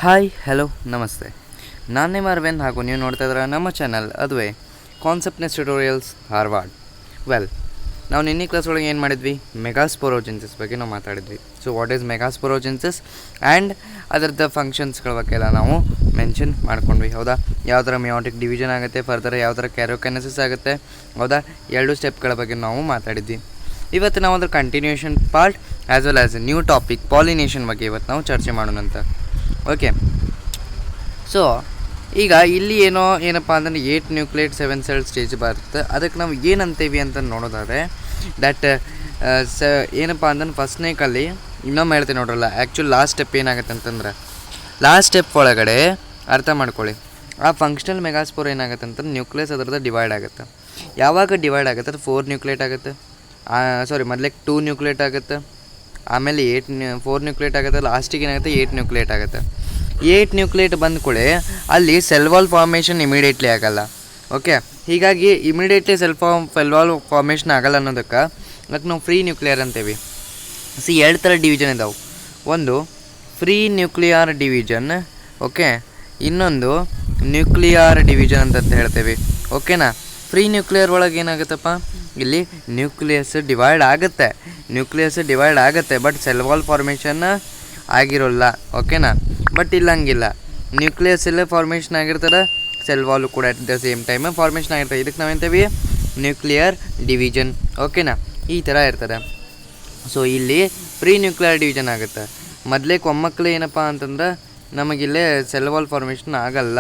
Hi hello ನಮಸ್ತೆ. ನಾನು ನಿಮ್ಮ ಅರವಿಂದ್ ಹಾಗೂ ನೀವು ನೋಡ್ತಾ ಇದ್ದೀರ ನಮ್ಮ ಚಾನಲ್ ಅದುವೇ ಕಾನ್ಸೆಪ್ಟ್ನೆಸ್ ಟ್ಯುಟೋರಿಯಲ್ಸ್ ಧಾರವಾಡ. ನಾವು ನಿನ್ನೆ ಕ್ಲಾಸ್ ಒಳಗೆ ಏನು ಮಾಡಿದ್ವಿ, ಮೆಗಾಸ್ಪೊರೋಜೆನ್ಸಿಸ್ ಬಗ್ಗೆ ನಾವು ಮಾತಾಡಿದ್ವಿ. ಸೊ ವಾಟ್ ಈಸ್ ಮೆಗಾಸ್ಪೊರೋಜೆನ್ಸಿಸ್ ಆ್ಯಂಡ್ ಅದರದ್ದು ಫಂಕ್ಷನ್ಸ್ಗಳ ಬಗ್ಗೆ ಎಲ್ಲ ನಾವು ಮೆನ್ಷನ್ ಮಾಡ್ಕೊಂಡ್ವಿ, ಹೌದಾ. ಯಾವ ಥರ ಮಿಯೋಟಿಕ್ ಡಿವಿಷನ್ ಆಗುತ್ತೆ, ಫರ್ದರ್ ಯಾವ ಥರ ಕ್ಯಾರಿಯೋಕೈನೆಸಿಸ್ ಆಗುತ್ತೆ, ಹೌದಾ. 2 ಸ್ಟೆಪ್ಗಳ ಬಗ್ಗೆ ನಾವು ಮಾತಾಡಿದ್ವಿ. ಇವತ್ತು ನಾವು ಅದರ continuation part as well as new topic pollination ಬಗ್ಗೆ ಇವತ್ತು ನಾವು ಚರ್ಚೆ ಮಾಡೋಣಂತ. ಓಕೆ, ಸೊ ಈಗ ಇಲ್ಲಿ ಏನಪ್ಪ ಅಂದರೆ 8 ನ್ಯೂಕ್ಲಿಯೇಟ್ 7 ಸೆಲ್ ಸ್ಟೇಜ್ ಬರುತ್ತೆ. ಅದಕ್ಕೆ ನಾವು ಏನಂತೀವಿ ಅಂತ ನೋಡೋದಾದರೆ ದಟ್ ಏನಪ್ಪ ಅಂತಂದ್ರೆ ಫಸ್ಟ್ನೇಕಲ್ಲಿ ಇನ್ನೊಮ್ಮೆ ಹೇಳ್ತೀನಿ ನೋಡ್ರಲ್ಲ. ಆ್ಯಕ್ಚುಲಿ ಲಾಸ್ಟ್ ಸ್ಟೆಪ್ ಏನಾಗುತ್ತೆ ಅಂತಂದ್ರೆ, ಲಾಸ್ಟ್ ಸ್ಟೆಪ್ ಒಳಗಡೆ ಅರ್ಥ ಮಾಡ್ಕೊಳ್ಳಿ, ಆ ಫಂಕ್ಷನಲ್ ಮೆಗಾಸ್ಪೋರ್ ಏನಾಗುತ್ತೆ ಅಂತಂದ್ರೆ ನ್ಯೂಕ್ಲಿಯಸ್ ಅದರದ್ದು ಡಿವೈಡ್ ಆಗುತ್ತೆ. ಯಾವಾಗ ಡಿವೈಡ್ ಆಗುತ್ತೆ ಅದು 4 ನ್ಯೂಕ್ಲಿಯೇಟ್ ಆಗುತ್ತೆ. ಮೊದಲಿಗೆ 2 ನ್ಯೂಕ್ಲಿಯೇಟ್ ಆಗುತ್ತೆ, ಆಮೇಲೆ 4 ನ್ಯೂಕ್ಲಿಯೇಟ್ ಆಗುತ್ತೆ, ಲಾಸ್ಟಿಗೆ ಏನಾಗುತ್ತೆ 8 ನ್ಯೂಕ್ಲಿಯೇಟ್ ಆಗುತ್ತೆ. 8 ನ್ಯೂಕ್ಲಿಯೇಟ್ ಬಂದ ಕೂಡಲೇ ಅಲ್ಲಿ ಸೆಲ್ ವಾಲ್ ಫಾರ್ಮೇಷನ್ ಇಮಿಡಿಯೇಟ್ಲಿ ಆಗಲ್ಲ. ಓಕೆ, ಹೀಗಾಗಿ ಇಮಿಡಿಯೇಟ್ಲಿ ಸೆಲ್ ವಾಲ್ ಫಾರ್ಮೇಷನ್ ಆಗಲ್ಲ ಅನ್ನೋದಕ್ಕೆ ಅದಕ್ಕೆ ನಾವು ಫ್ರೀ ನ್ಯೂಕ್ಲಿಯರ್ ಅಂತೀವಿ. 2 ಥರ ಡಿವಿಷನ್ ಇದ್ದಾವೆ. ಒಂದು ಫ್ರೀ ನ್ಯೂಕ್ಲಿಯರ್ ಡಿವಿಷನ್, ಓಕೆ, ಇನ್ನೊಂದು ನ್ಯೂಕ್ಲಿಯರ್ ಡಿವಿಷನ್ ಅಂತ ಹೇಳ್ತೇವೆ. ಓಕೆನಾ. ಫ್ರೀ ನ್ಯೂಕ್ಲಿಯರ್ ಒಳಗೆ ಏನಾಗುತ್ತಪ್ಪ, ಇಲ್ಲಿ ನ್ಯೂಕ್ಲಿಯಸ್ ಡಿವೈಡ್ ಆಗುತ್ತೆ ಬಟ್ ಸೆಲ್ ವಾಲ್ ಫಾರ್ಮೇಷನ್ ಆಗಿರೋಲ್ಲ. ಓಕೆನಾ. ಬಟ್ ಇಲ್ಲ ಹಂಗಿಲ್ಲ, ನ್ಯೂಕ್ಲಿಯಸ್ ಎಲ್ಲ ಫಾರ್ಮೇಷನ್ ಆಗಿರ್ತಾರೆ, ಸೆಲ್ ವಾಲು ಕೂಡ at the same time formation ಆಗಿರ್ತದೆ. ಇದಕ್ಕೆ ನಾವೇಂತೀವಿ ನ್ಯೂಕ್ಲಿಯರ್ ಡಿವಿಷನ್. ಓಕೆನಾ, ಈ ಥರ ಇರ್ತದೆ. ಸೊ ಇಲ್ಲಿ ಪ್ರೀ ನ್ಯೂಕ್ಲಿಯರ್ ಡಿವಿಷನ್ ಆಗುತ್ತೆ. ಮೊದಲೇ ಒಮ್ಮಕ್ಕಳು ಏನಪ್ಪ ಅಂತಂದ್ರೆ ನಮಗಿಲ್ಲೇ ಸೆಲ್ ವಾಲ್ ಫಾರ್ಮೇಷನ್ ಆಗಲ್ಲ.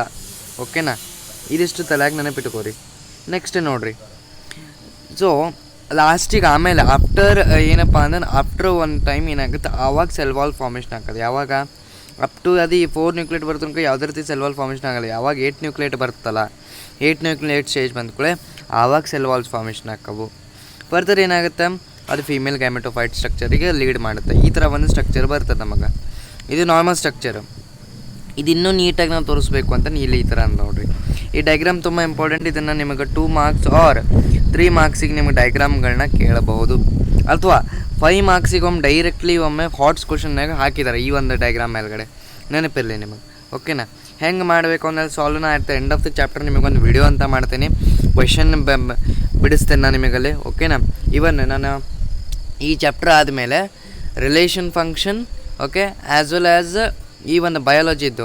ಓಕೆನಾ, ಇದಿಷ್ಟು ತಲೆಯಾಗಿ ನೆನಪಿಟ್ಕೋರಿ. ನೆಕ್ಸ್ಟ್ ನೋಡಿರಿ, ಸೊ ಲಾಸ್ಟಿಗೆ ಆಮೇಲೆ ಆಫ್ಟರ್ ಏನಪ್ಪ ಅಂದ್ರೆ ಆಫ್ಟರ್ ಒಂದು ಟೈಮ್ ಏನಾಗುತ್ತೆ, ಆವಾಗ ಸೆಲ್ ವಾಲ್ ಫಾರ್ಮೇಷನ್ ಆಗ್ತದೆ. ಯಾವಾಗ ಅಪ್ ಟು ಅದು 4 ನ್ಯೂಕ್ಲಿಯೇಟ್ ಬರ್ತನಕ ಯಾವುದೇ ರೀತಿ ಸೆಲ್ ವಾಲ್ ಫಾರ್ಮೇಷನ್ ಆಗಲ್ಲ. ಯಾವಾಗ 8 ನ್ಯೂಕ್ಲಿಯೇಟ್ ಬರ್ತಲ್ಲ, 8 ನ್ಯೂಕ್ಲಿಯೇಟ್ ಸ್ಟೇಜ್ ಬಂದ್ಕೂಳೆ ಆವಾಗ ಸೆಲ್ ವಾಲ್ಸ್ ಫಾರ್ಮೇಷನ್ ಆಕ್ಕವು. ಫರ್ದರ್ ಏನಾಗುತ್ತೆ, ಅದು ಫೀಮೇಲ್ ಗ್ಯಾಮೆಟೋಫೈಟ್ ಸ್ಟ್ರಕ್ಚರಿಗೆ ಲೀಡ್ ಮಾಡುತ್ತೆ. ಈ ಥರ ಒಂದು ಸ್ಟ್ರಕ್ಚರ್ ಬರ್ತದೆ ನಮಗೆ. ಇದು ನಾರ್ಮಲ್ ಸ್ಟ್ರಕ್ಚರ್. ಇದು ಇನ್ನೂ ನೀಟಾಗಿ ನಾವು ತೋರಿಸ್ಬೇಕು ಅಂತ ಇಲ್ಲಿ ಈ ಥರ ಅಂತ ನೋಡಿರಿ. ಈ ಡೈಗ್ರಾಮ್ ತುಂಬ ಇಂಪಾರ್ಟೆಂಟ್. ಇದನ್ನು ನಿಮಗೆ 2 ಮಾರ್ಕ್ಸ್ ಆರ್ 3 ಮಾರ್ಕ್ಸಿಗೆ ನಿಮಗೆ ಡೈಗ್ರಾಮ್ಗಳನ್ನ ಕೇಳಬಹುದು, ಅಥವಾ 5 ಮಾರ್ಕ್ಸಿಗೆ ಡೈರೆಕ್ಟ್ಲಿ ಒಮ್ಮೆ ಹಾಟ್ಸ್ ಕ್ವಶನ್ನಾಗ ಹಾಕಿದ್ದಾರೆ ಈ ಒಂದು ಡೈಗ್ರಾಮ್ ಮೇಲ್ಗಡೆ, ನೆನಪಿರಲಿ ನಿಮಗೆ. ಓಕೆನಾ. ಹೆಂಗೆ ಮಾಡಬೇಕು ಅನ್ನೋದು ಸಾಲ್ವ್ನ at the end of the chapter ನಿಮಗೊಂದು ವಿಡಿಯೋ ಅಂತ ಮಾಡ್ತೀನಿ, ಕ್ವೆಶನ್ ಬಿಡಿಸ್ತೇನೆ ನಾನು ನಿಮಗಲ್ಲಿ. ಓಕೆನಾ. ಇವನ್ ನಾನು ಈ ಚಾಪ್ಟರ್ ಆದಮೇಲೆ relation function, okay, as well as ಈ ಒಂದು ಬಯಾಲಜಿದ್ದು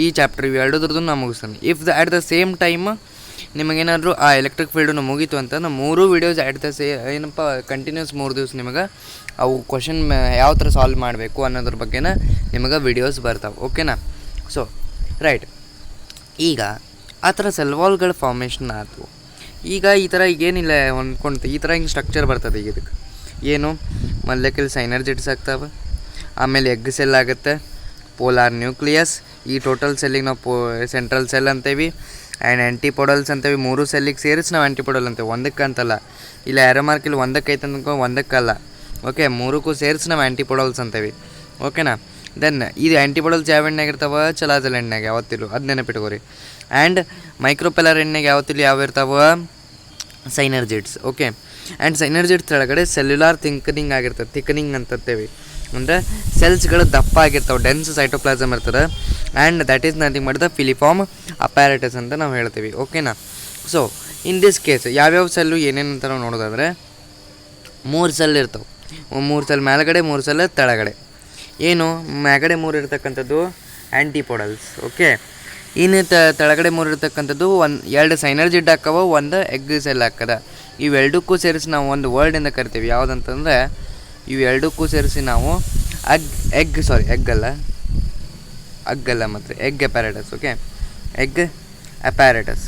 ಈ ಚಾಪ್ಟರ್ ಇವೆರಡದ್ರದ್ದು ನಾನು ಮುಗಿಸ್ತೀನಿ. If at the same time ನಿಮಗೇನಾದರೂ ಆ ಎಲೆಕ್ಟ್ರಿಕ್ ಫೀಲ್ಡನ್ನು ಮುಗೀತು ಅಂತಂದ್ರೆ 3 ವೀಡಿಯೋಸ್ ಅಟ್ ದ ಏನಪ್ಪ ಕಂಟಿನ್ಯೂಸ್ 3 ದಿವಸ ನಿಮಗೆ ಅವು ಕ್ವಶನ್ ಯಾವ ಥರ ಸಾಲ್ವ್ ಮಾಡಬೇಕು ಅನ್ನೋದ್ರ ಬಗ್ಗೆನ ನಿಮಗೆ ವಿಡಿಯೋಸ್ ಬರ್ತಾವೆ. ಓಕೆನಾ. ಸೊ ರೈಟ್, ಈಗ ಆ ಥರ ಸೆಲ್ ವಾಲ್ಗಳ ಫಾರ್ಮೇಷನ್ ಆದವು. ಈಗ ಈ ಥರ ಏನಿಲ್ಲ ಅಂದ್ಕೊಂತ ಈ ಥರ ಹಿಂಗೆ ಸ್ಟ್ರಕ್ಚರ್ ಬರ್ತದೆ. ಈಗ ಇದಕ್ಕೆ ಏನು ಮೊದಲಕ್ಕೆ ಸೈನರ್ಜಿಡ್ಸ್ ಆಗ್ತಾವೆ, ಆಮೇಲೆ ಎಗ್ ಸೆಲ್ ಆಗುತ್ತೆ, ಪೋಲಾರ್ ನ್ಯೂಕ್ಲಿಯಸ್, ಈ ಟೋಟಲ್ ಸೆಲ್ಲಿಗೆ ನಾವು ಸೆಂಟ್ರಲ್ ಸೆಲ್ ಅಂತೇವಿ, ಆ್ಯಂಡ್ ಆ್ಯಂಟಿಪೋಡಲ್ಸ್ ಅಂತೇವಿ. 3 ಸೆಲ್ಲಿಗೆ ಸೇರಿಸಿ ನಾವು ಆ್ಯಂಟಿಪೋಡಲ್ ಅಂತೇವೆ, ಒಂದಕ್ಕೆ ಅಂತಲ್ಲ. ಇಲ್ಲ ಆ್ಯರೋಮಾರ್ಕ್ ಇಲ್ಲಿ ಒಂದಕ್ಕೆ ಐತೆ ಅಂದ್ಕೊ, ಒಂದಕ್ಕಲ್ಲ. ಓಕೆ, 3ಕ್ಕೂ ಸೇರಿಸಿ ನಾವು ಆ್ಯಂಟಿಪೋಡಲ್ಸ್ ಅಂತೇವಿ. ಓಕೆನಾ. ದೆನ್ ಇದು ಆ್ಯಂಟಿಪೋಡಲ್ಸ್ ಯಾವ ಎಣ್ಣೆಗೆ ಇರ್ತಾವೆ, ಚಲಾಜಲ್ ಎಣ್ಣೆಗೆ ಯಾವತ್ತಿಲ್ಲ, ಅದು ನೆನಪಿಟ್ಕೋರಿ. ಆ್ಯಂಡ್ ಮೈಕ್ರೋಪೆಲರ್ ಎಣ್ಣೆಗೆ ಯಾವತ್ತಿಲ್ಲ ಯಾವ ಇರ್ತಾವೆ, ಸೈನರ್ಜಿಡ್ಸ್. ಓಕೆ, ಆ್ಯಂಡ್ ಸೈನರ್ಜಿಡ್ಸ್ ಕೆಳಗಡೆ ಸೆಲ್ಯುಲಾರ್ ಥಿಕ್ಕನಿಂಗ್ ಅಂತೇವೆ. ಅಂದರೆ ಸೆಲ್ಸ್ಗಳು ದಪ್ಪ ಆಗಿರ್ತಾವೆ, ಡೆನ್ಸ್ ಸೈಟೋಪ್ಲಾಸಮ್ ಇರ್ತದೆ. And that is nothing but the filiform apparatus ಅಂತ ನಾವು ಹೇಳ್ತೀವಿ. ಓಕೆನಾ. ಸೊ ಇನ್ ದಿಸ್ ಕೇಸ್ ಯಾವ್ಯಾವ ಸೆಲ್ಲು ಏನೇನು ಅಂತ ನಾವು ನೋಡೋದಾದರೆ 3 ಸೆಲ್ ಇರ್ತವೆ. 3 ಸೆಲ್ ಮೇಲ್ಗಡೆ, 3 ಸೆಲ್ ತೆಳಗಡೆ. ಏನು ಮ್ಯಾಗಡೆ 3 ಇರ್ತಕ್ಕಂಥದ್ದು ಆ್ಯಂಟಿಪೋಡಲ್ಸ್. ಓಕೆ, ಇನ್ನು ತೆಳಗಡೆ 3 ಇರ್ತಕ್ಕಂಥದ್ದು 2 ಸೈನರ್ಜಿಡ್ ಹಾಕವ, 1 ಎಗ್ ಸೆಲ್ ಹಾಕದ. ಇವೆರಡಕ್ಕೂ ಸೇರಿಸಿ ನಾವು ಒಂದು ವರ್ಡಿಂದ ಕರಿತೀವಿ, ಯಾವುದಂತಂದರೆ ಇವೆರಡಕ್ಕೂ ಸೇರಿಸಿ ನಾವು ಅಗ್ಗಲ್ಲ ಮತ್ತು egg apparatus. Okay, egg apparatus.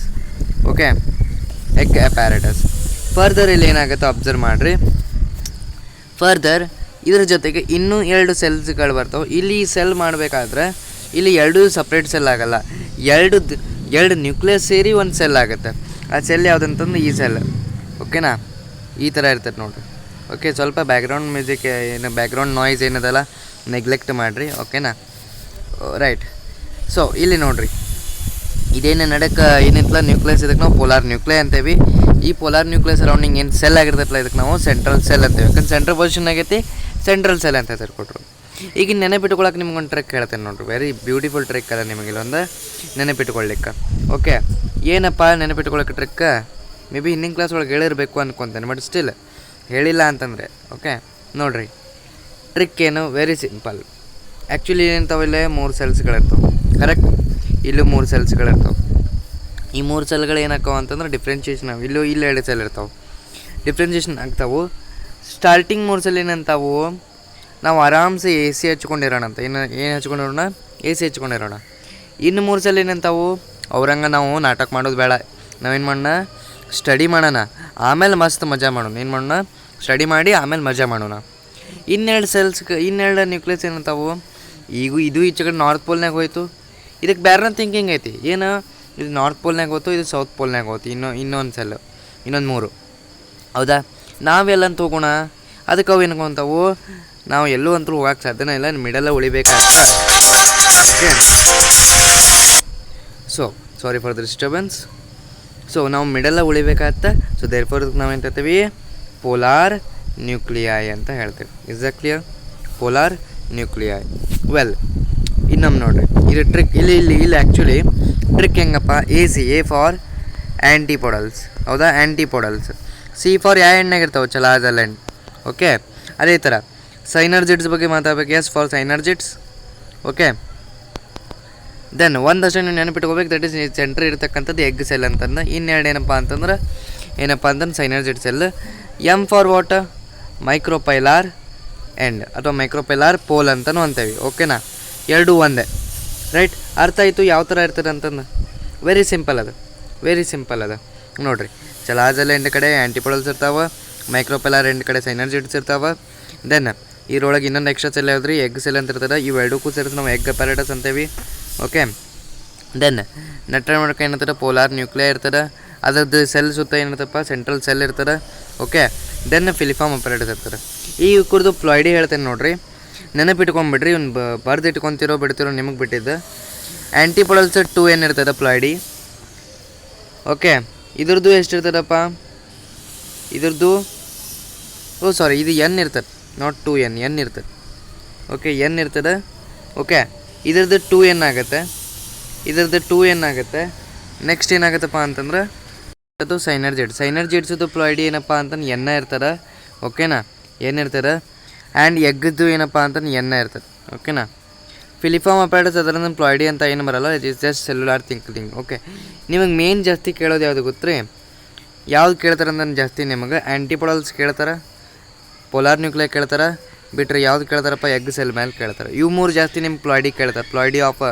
Okay, egg apparatus. Further ಇಲ್ಲಿ ಏನಾಗುತ್ತೆ ಅಬ್ಸರ್ವ್ ಮಾಡಿರಿ. ಫರ್ದರ್ ಇದ್ರ ಜೊತೆಗೆ ಇನ್ನೂ 2 ಸೆಲ್ಸ್ಗಳು ಬರ್ತಾವೆ. ಇಲ್ಲಿ ಸೆಲ್ ಮಾಡಬೇಕಾದ್ರೆ ಇಲ್ಲಿ 2 ಸಪ್ರೇಟ್ ಸೆಲ್ ಆಗಲ್ಲ, 2 ನ್ಯೂಕ್ಲಿಯಸ್ ಸೇರಿ ಒಂದು ಸೆಲ್ ಆಗುತ್ತೆ. ಆ ಸೆಲ್ ಯಾವುದಂತಂದ್ರೆ ಈ ಸೆಲ್. ಓಕೆನಾ, ಈ ಥರ ಇರ್ತದೆ ನೋಡಿರಿ. ಓಕೆ, ಸ್ವಲ್ಪ ಬ್ಯಾಕ್ಗ್ರೌಂಡ್ ಮ್ಯೂಸಿಕ್ ಏನು ಬ್ಯಾಕ್ಗ್ರೌಂಡ್ ನಾಯ್ಸ್ ಏನದಲ್ಲ ನೆಗ್ಲೆಕ್ಟ್ ಮಾಡಿರಿ. ಓಕೆನಾ. ರೈಟ್. ಸೊ ಇಲ್ಲಿ ನೋಡಿರಿ, ಇದೇನು ಏನಿತ್ತಲ್ಲ ನ್ಯೂಕ್ಲಿಯಸ್, ಇದಕ್ಕೆ ನಾವು ಪೋಲಾರ್ ನ್ಯೂಕ್ಲಿಯಸ್ ಅಂತೇವಿ. ಈ ಪೋಲಾರ್ ನ್ಯೂಕ್ಲಿಯಸ್ ಅರೌಂಡಿಂಗ್ ಏನು ಸೆಲ್ ಆಗಿರ್ತೈತಲ್ಲ ಇದಕ್ಕೆ ನಾವು ಸೆಂಟ್ರಲ್ ಸೆಲ್ ಅಂತೇವೆ. ಯಾಕಂದ್ರೆ ಸೆಂಟ್ರಲ್ ಪೊಸಿಷನ್ ಆಗೈತಿ, ಸೆಂಟ್ರಲ್ ಸೆಲ್ ಅಂತ ಹೆಸರು ಕೊಟ್ಟರು. ಈಗ ನೆನಪಿಟ್ಕೊಳಕ್ಕೆ ನಿಮ್ಗೊಂದು ಟ್ರಿಕ್ ಹೇಳ್ತೇನೆ ನೋಡ್ರಿ, ವೆರಿ ಬ್ಯೂಟಿಫುಲ್ ಟ್ರಿಕ್ ಅದ ನಿಮಗೆ ಇಲ್ಲೊಂದು ನೆನಪಿಟ್ಕೊಳ್ಳಿಕ್ಕೆ. ಓಕೆ, ಏನಪ್ಪ ನೆನಪಿಟ್ಕೊಳ್ಳೋಕೆ ಟ್ರಿಕ್? ಮೇ ಬಿ ಹಿಂದಿನ ಕ್ಲಾಸ್ ಒಳಗೆ ಹೇಳಿರಬೇಕು ಅನ್ಕೊತೇನೆ, ಬಟ್ ಸ್ಟಿಲ್ ಹೇಳಿಲ್ಲ ಅಂತಂದರೆ ಓಕೆ ನೋಡಿರಿ. ಟ್ರಿಕ್ ಏನು? Very simple. ಆ್ಯಕ್ಚುಲಿ ಏನಂತಾವಿಲ್ಲ 3 ಸೆಲ್ಸ್ಗಳಿರ್ತಾವೆ, ಕರೆಕ್ಟ್? ಇಲ್ಲೂ 3 ಸೆಲ್ಸ್ಗಳಿರ್ತಾವೆ. ಈ 3 ಸೆಲ್ಗಳು ಏನಾಕವ ಅಂತಂದ್ರೆ ಡಿಫ್ರೆನ್ಷಿಯೇಷನ್ ಇಲ್ಲಿ 2 ಸೆಲ್ ಇರ್ತಾವೆ, ಡಿಫ್ರೆನ್ಷಿಯೇಷನ್ ಆಗ್ತಾವೆ. ಸ್ಟಾರ್ಟಿಂಗ್ 3 ಸೆಲ್ ಏನಂತಾವು, ನಾವು ಆರಾಮ್ಸೆ ಎ ಸಿ ಹಚ್ಕೊಂಡಿರೋಣ ಅಂತ. ಏನು ಹಚ್ಕೊಂಡಿರೋಣ? A C ಹಚ್ಕೊಂಡಿರೋಣ. ಇನ್ನು 3 ಸೆಲ್ ಏನಂತಾವು, ಅವ್ರಂಗೆ ನಾವು ನಾಟಕ ಮಾಡೋದು ಬೇಡ, ನಾವೇನು ಮಾಡೋಣ, ಸ್ಟಡಿ ಮಾಡೋಣ, ಆಮೇಲೆ ಮಸ್ತ್ ಮಜಾ ಮಾಡೋಣ. ಏನು ಮಾಡೋಣ? ಸ್ಟಡಿ ಮಾಡಿ ಆಮೇಲೆ ಮಜಾ ಮಾಡೋಣ. ಇನ್ನೆರಡು ನ್ಯೂಕ್ಲಿಯಸ್ ಏನಂತಾವು, ಇದು ಈಚೆ ಕಡೆ ನಾರ್ತ್ ಪೋಲ್ನಾಗ ಹೋಯ್ತು. ಇದಕ್ಕೆ ಬೇರೆ ಥಿಂಕಿಂಗ್ ಐತಿ, ಏನು ಇದು ನಾರ್ತ್ ಪೋಲ್ನಾಗ ಹೋಯ್ತು, ಇದು ಸೌತ್ ಪೋಲ್ನಾಗ ಹೋಯ್ತು, ಇನ್ನೊಂದು ಸೆಲ್, ಇನ್ನೊಂದು 3. ಹೌದಾ? ನಾವೆಲ್ಲಂತ ಹೋಗೋಣ, ಅದಕ್ಕೆ ಅವು ಏನಂತಾವು, ನಾವು ಎಲ್ಲೂ ಅಂತೂ ಹೋಗಕ್ಕೆ ಸಾಧ್ಯನೇ ಇಲ್ಲ, ಮಿಡಲ್ಲ ಉಳಿಬೇಕಾಗ್ತ. Okay, so sorry for the disturbance. So ನಾವು ಮಿಡಲ್ಲ ಉಳಿಬೇಕಾಗತ್ತ. ಸೊ ದೇರ್ ಫಾರ್ ನಾವೇನು ಹೇಳ್ತೀವಿ, ಪೋಲಾರ್ ನ್ಯೂಕ್ಲಿಯಾಯ್ ಅಂತ ಹೇಳ್ತೇವೆ. Is the clear? Polar nuclei. Well, ಇನ್ನೊಮ್ಮೆ ನೋಡಿರಿ, ಇದು ಟ್ರಿಕ್. ಇಲ್ಲಿ ಆ್ಯಕ್ಚುಲಿ ಟ್ರಿಕ್ ಹೆಂಗಪ್ಪ, ಎ ಫಾರ್ ಆ್ಯಂಟಿಪೋಡಲ್ಸ್. ಹೌದಾ? ಆ್ಯಂಟಿಪೋಡಲ್ಸ್. ಸಿ ಫಾರ್ ಯಾವ ಎಣ್ಣೆಗಿರ್ತಾವೆ? ಚಲಾಜಲೆಂಟ್. ಓಕೆ, ಅದೇ ಥರ ಸೈನರ್ಜಿಡ್ಸ್ ಬಗ್ಗೆ ಮಾತಾಡಬೇಕು. S for synergids. Okay, then ಒಂದಷ್ಟು ನೀವು ನೆನಪಿಟ್ಕೋಬೇಕು, ದಟ್ ಈಸ್ ಸೆಂಟ್ರ್ ಇರ್ತಕ್ಕಂಥದ್ದು ಎಗ್ ಸೆಲ್ ಅಂತಂದು. ಇನ್ನೆರಡು ಏನಪ್ಪ ಅಂತಂದ್ರೆ synergid cell. M for what? Micropylar end ಅಥವಾ ಮೈಕ್ರೋಪೈಲಾರ್ ಪೋಲ್ ಅಂತಲೂ ಅಂತೇವೆ. ಓಕೆನಾ? ಎರಡೂ ಒಂದೇ, ರೈಟ್? ಅರ್ಥ ಆಯಿತು ಯಾವ ಥರ ಇರ್ತದೆ ಅಂತಂದು? ವೆರಿ ಸಿಂಪಲ್ ಅದ ನೋಡಿರಿ. ಚಲಾಜಲ್ ಎಂಡ್ ಕಡೆ ಆ್ಯಂಟಿಪೋಡಲ್ಸ್ ಇರ್ತಾವೆ, ಮೈಕ್ರೋಪೈಲಾರ್ ಎಂಡ್ ಕಡೆ ಸೈನರ್ಜಿಡ್ಸ್ ಇರ್ತಾವೆ. ದೆನ್ ಇದ್ರೊಳಗೆ ಇನ್ನೊಂದು ಎಕ್ಸ್ಟ್ರಾ ಸೆಲ್ ಯಾವ್ದ್ರಿ? ಎಗ್ ಸೆಲ್ ಅಂತ ಇರ್ತದೆ. ಇವೆರಡಕ್ಕೂ ಸೇರಿಸಿ ನಾವು ಎಗ್ ಅಪ್ಯಾರಟಸ್ ಅಂತೇವಿ. ಓಕೆ, ದೆನ್ ನೆಟ್ರ ಮಾಡಕ್ಕೆ ಏನಂತಾರೆ? ಪೋಲಾರ್ ನ್ಯೂಕ್ಲಿಯರ್ ಇರ್ತದೆ. ಅದ್ರದ್ದು ಸೆಲ್ ಸುತ್ತ ಏನಿರ್ತಪ್ಪ? ಸೆಂಟ್ರಲ್ ಸೆಲ್ ಇರ್ತದೆ. ಓಕೆ, ದೆನ್ ಫಿಲಿಫಾರ್ಮ್ ಅಪ್ಯಾರಟಸ್ ಇರ್ತದೆ. ಈ ಕುರಿತು ಫ್ಲಾಯ್ಡಿ ಹೇಳ್ತೇನೆ ನೋಡಿರಿ, ನೆನಪಿಟ್ಕೊಂಡ್ಬಿಡ್ರಿ. ಇವ್ನು ಬರ್ದು ಇಟ್ಕೊತಿರೋ ಬಿಡ್ತಿರೋ ನಿಮಗೆ ಬಿಟ್ಟಿದ್ದು. ಆ್ಯಂಟಿಪೋಡಲ್ಸ್ 2 ಏನಿರ್ತದೆ ಫ್ಲಾಯ್ಡಿ. ಓಕೆ, ಇದ್ರದ್ದು ಎಷ್ಟಿರ್ತದಪ್ಪ? ಇದ್ರದ್ದು ಇದು ಎನ್ ಇರ್ತದೆ, ನಾಟ್ 2n, ಎನ್ ಇರ್ತದೆ. ಓಕೆ, ಎನ್ ಇರ್ತದೆ. ಓಕೆ, ಇದ್ರದ್ದು 2n ಆಗುತ್ತೆ, ನೆಕ್ಸ್ಟ್ ಏನಾಗುತ್ತಪ್ಪ ಅಂತಂದ್ರೆ ಅದು ಸೈನರ್ಜಿಡ್ಸದು ಫ್ಲಾಯ್ಡಿ ಏನಪ್ಪ ಅಂತಂದು ಎನ್ನ ಇರ್ತದೆ. ಓಕೆನಾ? ಏನಿರ್ತದೆ? ಆ್ಯಂಡ್ ಎಗ್ಗದ್ದು ಏನಪ್ಪ ಅಂತಂದು ಎನ್ನ ಇರ್ತದೆ. ಓಕೆನಾ? ಫಿಲಿಫಾರ್ಮ್ ಅಪ್ಯಾರಟಸ್ ಅದರಿಂದ ಫ್ಲಾಯ್ಡಿ ಅಂತ ಏನು ಬರಲ್ಲ, it is just cellular thing. Okay, ನಿಮಗೆ ಮೇನ್ ಜಾಸ್ತಿ ಕೇಳೋದು ಯಾವುದು ಗೊತ್ತ್ರಿ? ಯಾವ್ದು ಕೇಳ್ತಾರೆ ಅಂದ್ರೆ ಜಾಸ್ತಿ ನಿಮಗೆ ಆ್ಯಂಟಿಪೋಡಲ್ಸ್ ಕೇಳ್ತಾರೆ, ಪೋಲಾರ್ ನ್ಯೂಕ್ಲಿಯರ್ ಕೇಳ್ತಾರೆ, ಬಿಟ್ಟರೆ ಯಾವ್ದು ಕೇಳ್ತಾರಪ್ಪ? ಎಗ್ ಸೆಲ್ ಮೇಲೆ ಕೇಳ್ತಾರೆ. ಇವು 3 ಜಾಸ್ತಿ ನಿಮ್ಗೆ ಫ್ಲಾಯ್ಡಿ ಕೇಳ್ತಾರೆ. ಫ್ಲಾಯ್ಡಿ ಆಫ್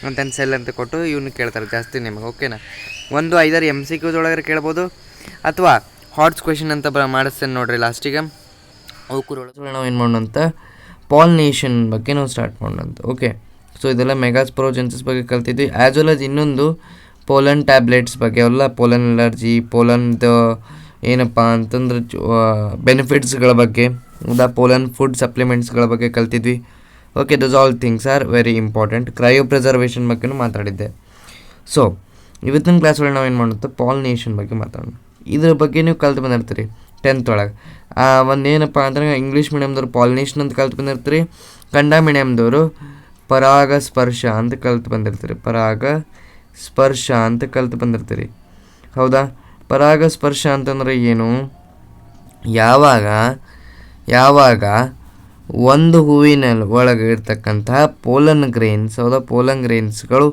ಅಂತಂದು ಸೆಲ್ ಅಂತ ಕೊಟ್ಟು ಇವನ್ನ ಕೇಳ್ತಾರೆ ಜಾಸ್ತಿ ನಿಮಗೆ. ಓಕೆನಾ? ಒಂದು 5-6 MCQs ಒಳಗಡೆ ಕೇಳ್ಬೋದು, ಅಥವಾ ಹಾಟ್ಸ್ ಕ್ವೆಶನ್ ಅಂತ ಮಾಡಿಸ್ತೇನೆ ನೋಡಿರಿ ಲಾಸ್ಟಿಗೆ. ಅವಕ್ಕೂರೊಳಗೆ ನಾವು ಏನು ಮಾಡೋಣಂತ ಪಾಲಿನೇಷನ್ ಬಗ್ಗೆ ನಾವು ಸ್ಟಾರ್ಟ್ ಮಾಡೋಣಂತ. ಓಕೆ, ಸೊ ಇದೆಲ್ಲ ಮೆಗಾಸ್ಪೊರೋಜೆನ್ಸಿಸ್ ಬಗ್ಗೆ ಕಲ್ತಿದ್ವಿ. ಆ್ಯಸ್ ವೆಲ್ ಆಸ್ ಇನ್ನೊಂದು ಪೋಲನ್ ಟ್ಯಾಬ್ಲೆಟ್ಸ್ ಬಗ್ಗೆ, ಅವೆಲ್ಲ ಪೋಲನ್ ಅಲರ್ಜಿ, ಪೋಲನ್ದು ಏನಪ್ಪ ಅಂತಂದ್ರೆ ಬೆನಿಫಿಟ್ಸ್ಗಳ ಬಗ್ಗೆ, ಪೋಲನ್ ಫುಡ್ ಸಪ್ಲಿಮೆಂಟ್ಸ್ಗಳ ಬಗ್ಗೆ ಕಲ್ತಿದ್ವಿ. Okay, those all things are very important. Cryopreservation ಬಗ್ಗೆನೂ ಮಾತಾಡಿದ್ದೆ. ಸೊ ಇವತ್ತಿನ ಕ್ಲಾಸ್ ಒಳಗೆ ನಾವು ಏನು ಮಾಡುತ್ತೆ, ಪಾಲಿನೇಷನ್ ಬಗ್ಗೆ ಮಾತಾಡೋಣ. ಇದ್ರ ಬಗ್ಗೆ ನೀವು ಕಲ್ತು ಬಂದಿರ್ತೀರಿ 10th ಒಳಗೆ. ಒಂದು ಏನಪ್ಪ ಅಂದ್ರೆ ಇಂಗ್ಲೀಷ್ ಮೀಡಿಯಮ್ದವ್ರು ಪಾಲಿನೇಷನ್ ಅಂತ ಕಲ್ತು ಬಂದಿರ್ತೀರಿ, ಕನ್ನಡ ಮೀಡಿಯಮ್ದವರು ಪರಾಗಸ್ಪರ್ಶ ಅಂತ ಕಲ್ತು ಬಂದಿರ್ತೀರಿ. ಹೌದಾ? ಪರಾಗಸ್ಪರ್ಶ ಅಂತಂದ್ರೆ ಏನು? ಯಾವಾಗ ಒಂದು ಹೂವಿನ ಒಳಗೆ ಇರ್ತಕ್ಕಂತಹ ಪೋಲನ್ ಗ್ರೇನ್ಸ್, ಹೌದಾ, ಪೋಲನ್ ಗ್ರೇನ್ಸ್ಗಳು